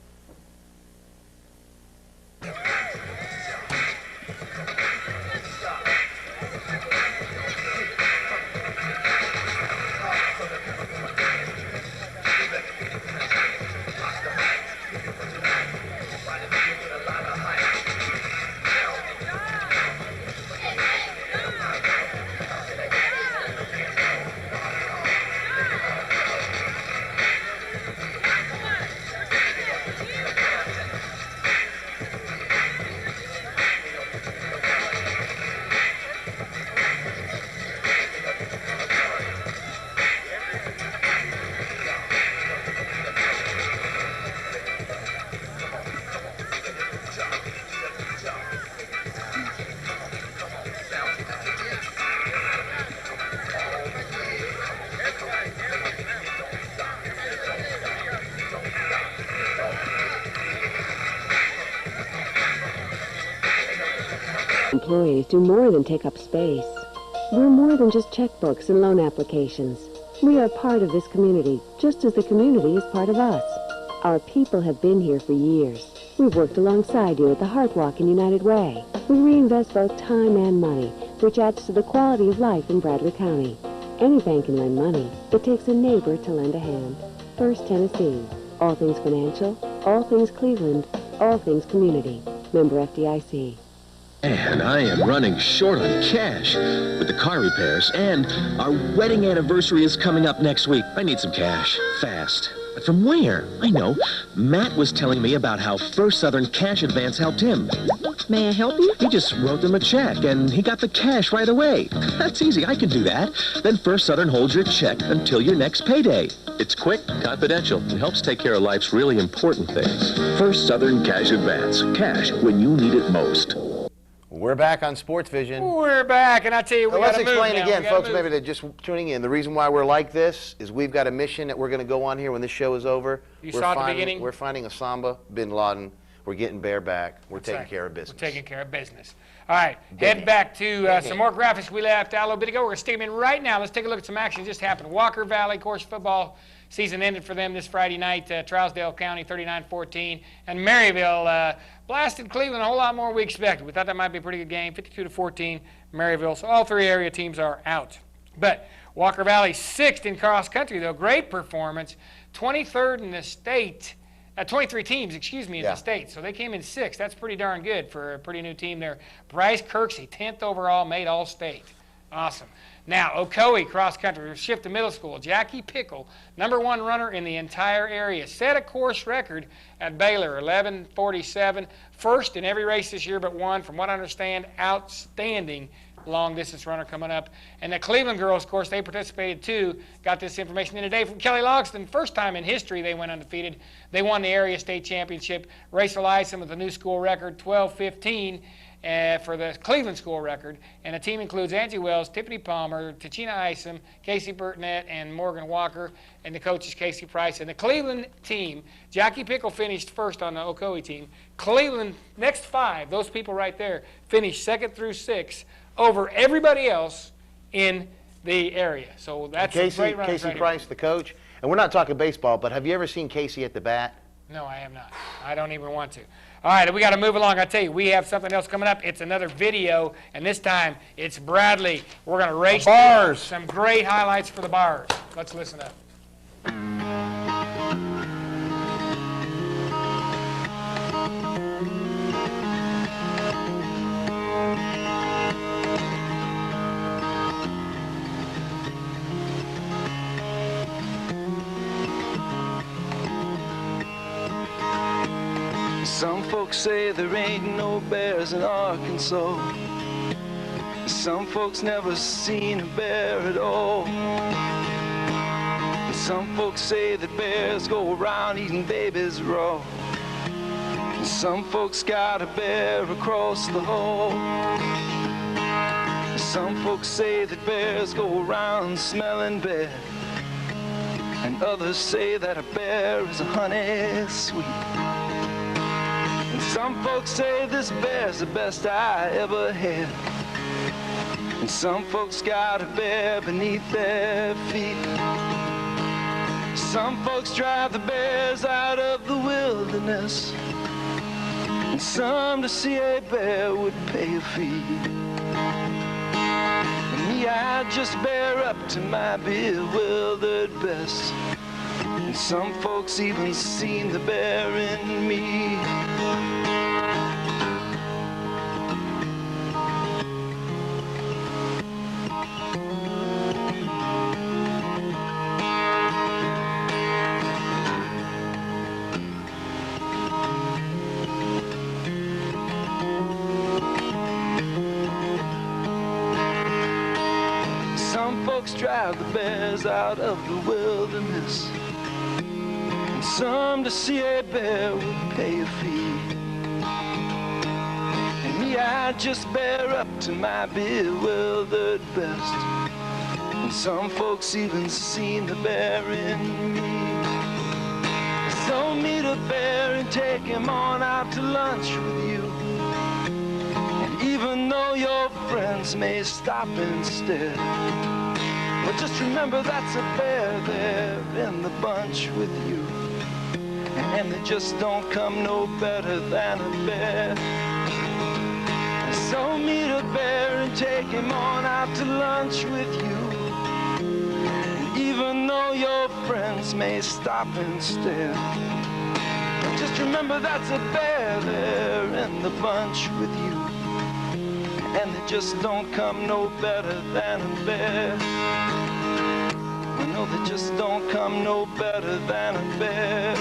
Speaker 9: Employees do more than take up space. We're more than just checkbooks and loan applications. We are part of this community, just as the community is part of us. Our people have been here for years. We've worked alongside you at the Heart Walk and United Way. We reinvest both time and money, which adds to the quality of life in Bradley County. Any bank can lend money. It takes a neighbor to lend a hand. First Tennessee. All things financial, all things Cleveland, all things community. Member FDIC.
Speaker 10: And I am running short on cash with the car repairs, and our wedding anniversary is coming up next week. I need some cash, fast. But from where? I know. Matt was telling me about how First Southern Cash Advance helped him.
Speaker 9: May I help you?
Speaker 10: He just wrote them a check, and he got the cash right away. That's easy. I can do that. Then First Southern holds your check until your next payday.
Speaker 11: It's quick, confidential, and helps take care of life's really important things.
Speaker 7: First Southern Cash Advance. Cash when you need it most.
Speaker 2: We're back on SportsVision.
Speaker 4: We're back, and I tell you,
Speaker 2: let's explain again, folks, maybe they're just tuning in. The reason why we're like this is we've got a mission that we're going to go on here when this show is over.
Speaker 4: You saw at the beginning?
Speaker 2: We're finding Osama bin Laden. We're getting Bear back. We're taking care of business.
Speaker 4: We're taking care of business. All right, head back to some more graphics we left out a little bit ago. We're going to stick them in right now. Let's take a look at some action that just happened. Walker Valley, of course, football season ended for them this Friday night. Trousdale County 39-14. And Maryville blasted Cleveland a whole lot more than we expected. We thought that might be a pretty good game, 52-14, Maryville. So all three area teams are out. But Walker Valley 6th in cross country, though. Great performance. 23rd in the state. 23 teams, in the state. So they came in 6th. That's pretty darn good for a pretty new team there. Bryce Kirksey, 10th overall, made All-State. Awesome. Now, Ocoee cross country, shift to middle school. Jackie Pickle, #1 runner in the entire area, set a course record at Baylor, 11:47. First in every race this year but one. From what I understand, outstanding long-distance runner coming up. And the Cleveland girls, of course, they participated too. Got this information in today from Kelly Logston. First time in history they went undefeated. They won the area state championship. Rachel Isom with a new school record, 12:15. for the Cleveland school record, and the team includes Angie Wells, Tiffany Palmer, Tachina Isom, Casey Burtonette, and Morgan Walker, and the coach is Casey Price. And the Cleveland team, Jackie Pickle finished first on the Ocoee team. Cleveland, next 5, those people right there, finished 2nd through 6 over everybody else in the area. So that's a great run.
Speaker 2: Casey Price, the coach. And we're not talking baseball, but have you ever seen Casey at the bat?
Speaker 4: No, I have not. I don't even want to. All right, we got to move along. I tell you, we have something else coming up. It's another video, and this time it's Bradley. We're going to race
Speaker 2: the bars.
Speaker 4: Some great highlights for the bars. Let's listen up.
Speaker 8: Some folks say there ain't no bears in Arkansas. Some folks never seen a bear at all. Some folks say that bears go around eating babies raw. Some folks got a bear across the hall. Some folks say that bears go around smelling bad. And others say that a bear is a honey sweet. Some folks say this bear's the best I ever had. And some folks got a bear beneath their feet. Some folks drive the bears out of the wilderness. And some to see a bear would pay a fee. And me, I just bear up to my bewildered best. And some folks even seen the bear in me. Some folks drive the bears out of the wilderness. And some to see a bear would pay a fee. And me, I just bear up to my bewildered best. And some folks even seen the bear in me. So meet a bear and take him on out to lunch with you. And even though your friends may stop and stare, well, just remember that's a bear there in the bunch with you. And they just don't come no better than a bear. So meet a bear and take him on out to lunch with you. And even though your friends may stop and stare, just remember that's a bear there in the bunch with you. And they just don't come no better than a bear. No, they just don't come no better than a bear.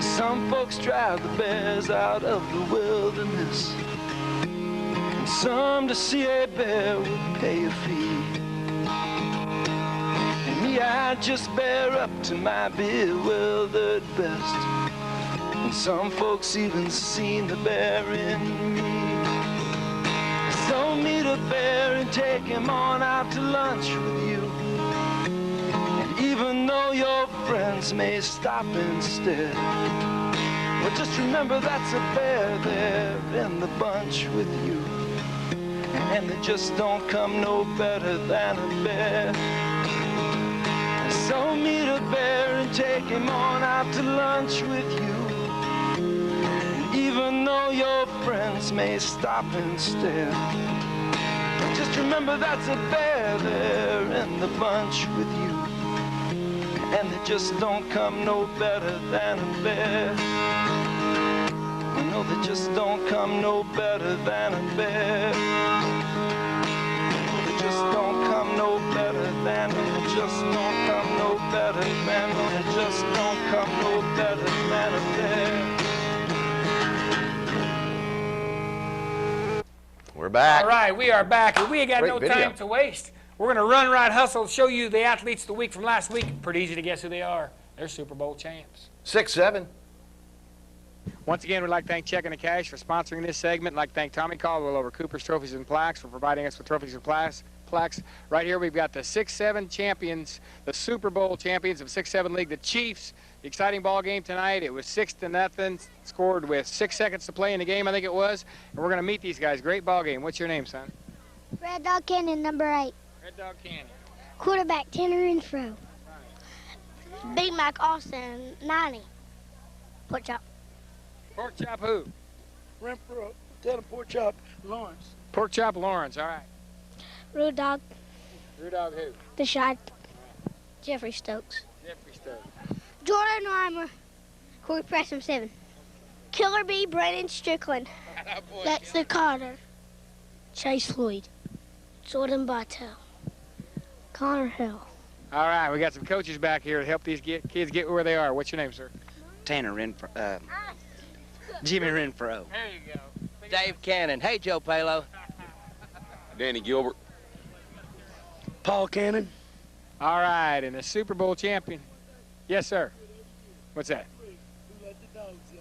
Speaker 8: Some folks drive the bears out of the wilderness. And some to see a bear would pay a fee. And me, I just bear up to my bewildered best. And some folks even seen the bear in me. So meet a bear and take him on out to lunch with you. And even though your friends may stop and stare, well, just remember that's a bear there in the bunch with you. And they just don't come no better than a bear. So meet a bear and take him on out to lunch with you. And even though your friends may stop and stare, just remember that's a bear there in the bunch with you. And they just don't come no better than a bear. No, they just don't come no better than a bear. They just don't come no better than, they just don't come no better. better man, no, there just don't come no better man up there.
Speaker 2: We're back.
Speaker 4: All right, we are back, and we ain't got
Speaker 2: Great
Speaker 4: no
Speaker 2: video.
Speaker 4: time to waste. We're going to run, ride, hustle, show you the athletes of the week from last week. Pretty easy to guess who they are. They're Super Bowl champs.
Speaker 2: 6-7.
Speaker 4: Once again, we'd like to thank Checking the Cash for sponsoring this segment. I'd like to thank Tommy Caldwell over Cooper's Trophies and Plaques for providing us with trophies and plaques. Right here, we've got the 6-7 champions, the Super Bowl champions of 6-7 League, the Chiefs. The exciting ball game tonight. It was 6-0, scored with 6 seconds to play in the game, I think it was. And we're going to meet these guys. Great ball game. What's your name, son?
Speaker 12: Red Dog Cannon, number 8.
Speaker 4: Red Dog Cannon.
Speaker 12: Quarterback, Tanner Renfro. Big Mac Austin, 90. Pork chop.
Speaker 4: Pork chop who?
Speaker 13: Renfro, Tanner Pork Chop, Lawrence.
Speaker 4: Pork chop Lawrence, all right.
Speaker 12: Road Dog,
Speaker 4: Root Dog who?
Speaker 12: The Shot. Jeffrey Stokes.
Speaker 4: Jeffrey Stokes.
Speaker 12: Jordan Reimer. Corey Preston, 7. Killer Bee, Brandon Strickland. Dexter Carter. Chase Floyd. Jordan Bartel. Connor Hill.
Speaker 4: All right, we got some coaches back here to help these kids get where they are. What's your name, sir?
Speaker 14: Tanner Renfro, Jimmy Renfro.
Speaker 4: There you go.
Speaker 14: Dave Cannon. Hey, Joe Palo.
Speaker 3: Danny Gilbert.
Speaker 13: Paul Cannon.
Speaker 4: All right, and the Super Bowl champion. Yes, sir. What's that?
Speaker 13: Who let the dogs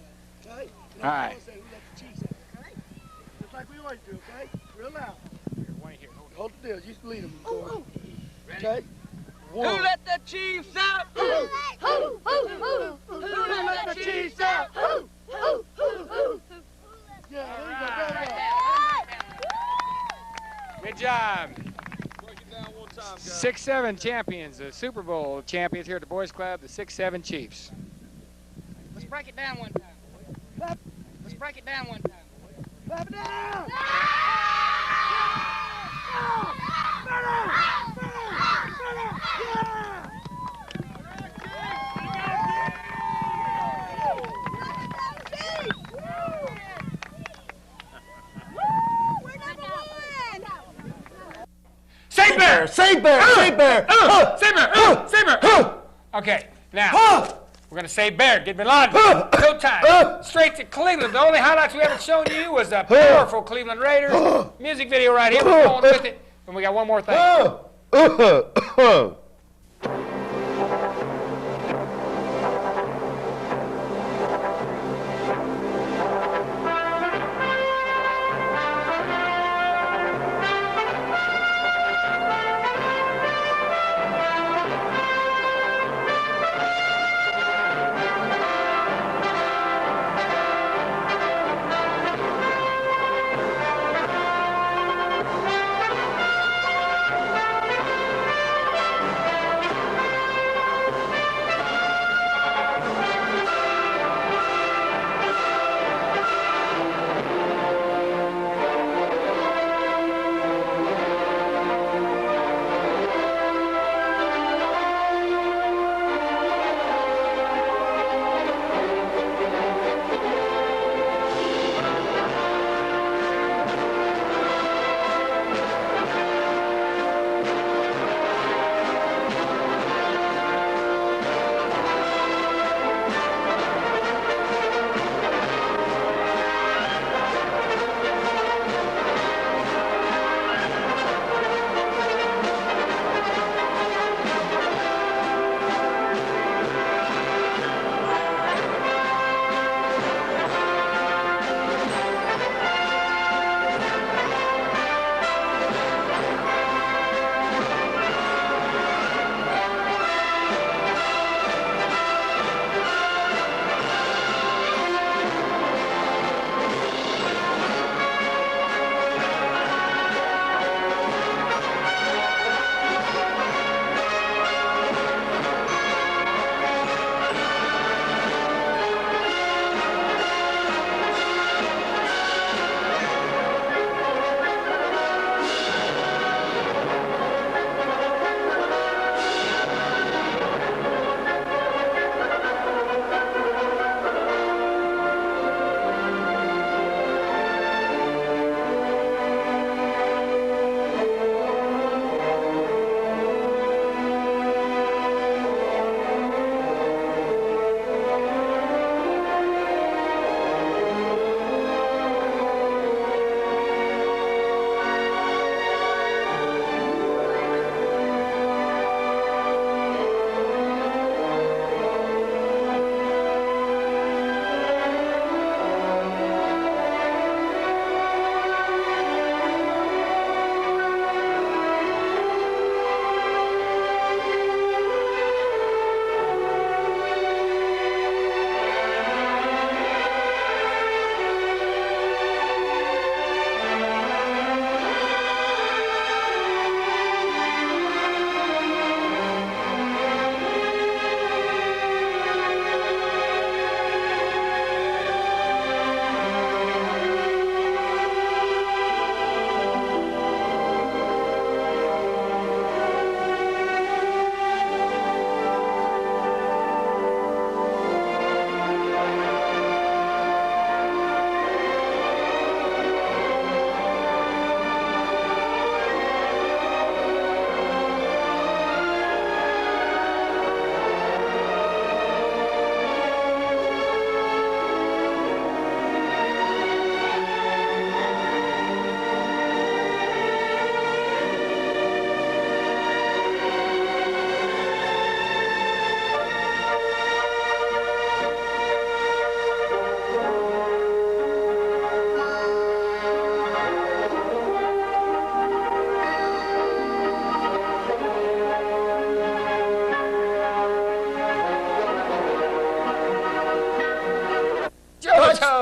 Speaker 13: out? Okay?
Speaker 4: All right.
Speaker 13: Say who let the Chiefs out, okay? Just like we always do, okay? Real loud. Hold the deal. You lead them. Okay?
Speaker 14: Who let the Chiefs out?
Speaker 12: Who
Speaker 14: let the Chiefs out?
Speaker 13: Yeah, there you go.
Speaker 4: Good job. 6-7 champions, the Super Bowl champions here at the Boys Club, the 6-7 Chiefs.
Speaker 14: Let's break it down one time, boys. Let's break it down one time, boys.
Speaker 13: Clap it down!
Speaker 4: Saint Bear!
Speaker 2: Saint Bear! Saint Bear!
Speaker 4: Saint Bear! Saint Bear! Okay, now, we're going to say Bear. Get Bin Laden. Go time. Straight to Cleveland. The only highlights we haven't shown you was the powerful Cleveland Raiders. Music video right here. We're going with it. And we got one more thing.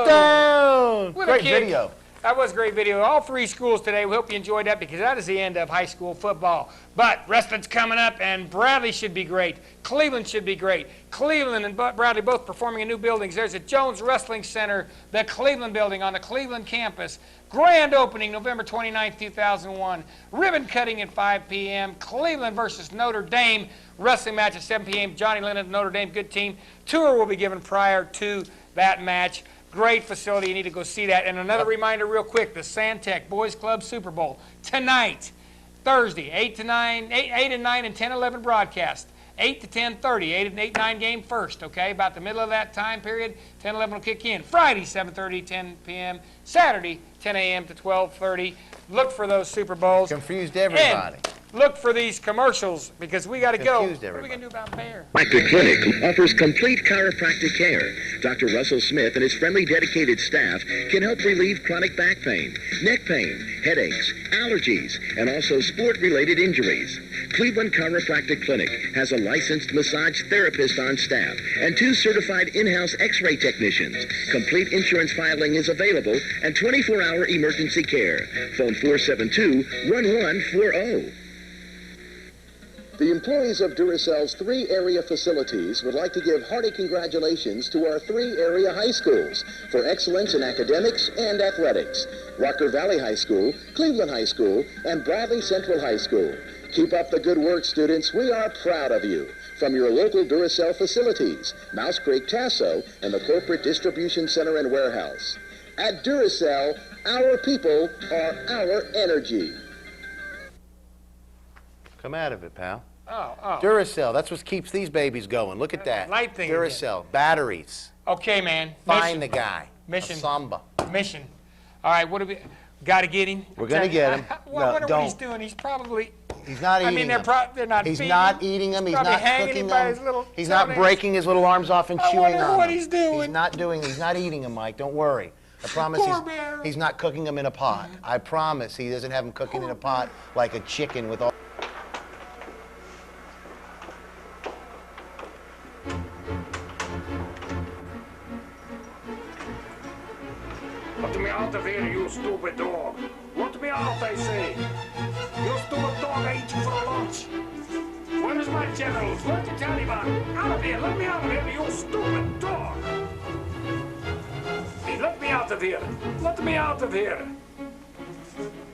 Speaker 2: Touchdown!
Speaker 4: What a
Speaker 2: Great
Speaker 4: kick.
Speaker 2: video.
Speaker 4: That was a great video. All 3 schools today. We hope you enjoyed that because that is the end of high school football. But wrestling's coming up, and Bradley should be great. Cleveland should be great. Cleveland and Bradley both performing in new buildings. There's a Jones Wrestling Center, the Cleveland building on the Cleveland campus. Grand opening November 29th, 2001. Ribbon cutting at 5 p.m. Cleveland versus Notre Dame. Wrestling match at 7 p.m. Johnny Lennon, Notre Dame, good team. Tour will be given prior to that match. Great facility. You need to go see that. And another reminder real quick, the Santec Boys Club Super Bowl tonight, Thursday, 8 and 9 and 10-11 broadcast. 8 to 10:30, 8-9 game first, okay? About the middle of that time period, 10-11 will kick in. Friday, 7:30, 10 p.m. Saturday, 10 a.m. to 12:30. Look for those Super Bowls.
Speaker 2: Confused everybody.
Speaker 4: And look for these commercials because we got to go.
Speaker 2: Confused
Speaker 4: What are we
Speaker 2: everybody.
Speaker 4: going to do about Bear?
Speaker 7: Chiropractic Clinic offers complete chiropractic care. Dr. Russell Smith and his friendly, dedicated staff can help relieve chronic back pain, neck pain, headaches, allergies, and also sport-related injuries. Cleveland Chiropractic Clinic has a licensed massage therapist on staff and 2 certified in-house x-ray technicians. Complete insurance filing is available and 24-hour emergency care. Phone 472-1140. The employees of Duracell's 3 area facilities would like to give hearty congratulations to our 3 area high schools for excellence in academics and athletics. Rocker Valley High School, Cleveland High School, and Bradley Central High School. Keep up the good work, students. We are proud of you. From your local Duracell facilities, Mouse Creek, Tasso, and the corporate distribution center and warehouse. At Duracell, our people are our energy.
Speaker 2: Come out of it, pal.
Speaker 4: Oh.
Speaker 2: Duracell, that's what keeps these babies going. Look at that.
Speaker 4: Light thing
Speaker 2: Duracell, batteries.
Speaker 4: Okay, man.
Speaker 2: Find the guy.
Speaker 4: Mission.
Speaker 2: A Samba.
Speaker 4: Mission. All right, what do we... Got to get him.
Speaker 2: We're going to get him.
Speaker 4: I wonder what he's doing. He's probably...
Speaker 2: He's not eating them.
Speaker 4: They're not
Speaker 2: He's
Speaker 4: feeding
Speaker 2: not
Speaker 4: him.
Speaker 2: eating them. He's
Speaker 4: probably
Speaker 2: not
Speaker 4: hanging
Speaker 2: cooking
Speaker 4: him by his
Speaker 2: them.
Speaker 4: little
Speaker 2: He's not
Speaker 4: toenails.
Speaker 2: breaking his little arms off and
Speaker 4: I
Speaker 2: chewing
Speaker 4: wonder
Speaker 2: on
Speaker 4: what
Speaker 2: them.
Speaker 4: he's doing.
Speaker 2: He's not eating them, Mike. Don't worry. I promise he's not cooking them in a pot. I promise he doesn't have them cooking in a pot like a chicken with all...
Speaker 15: Let me out of here, you stupid dog. Let me out, I say. You stupid dog, I eat you for lunch. Where is my generals? Where's the Taliban? Out of here, let me out of here, you stupid dog. Hey, let me out of here. Let me out of here.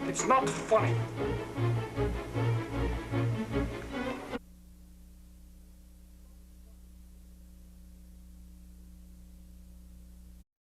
Speaker 15: It's not funny.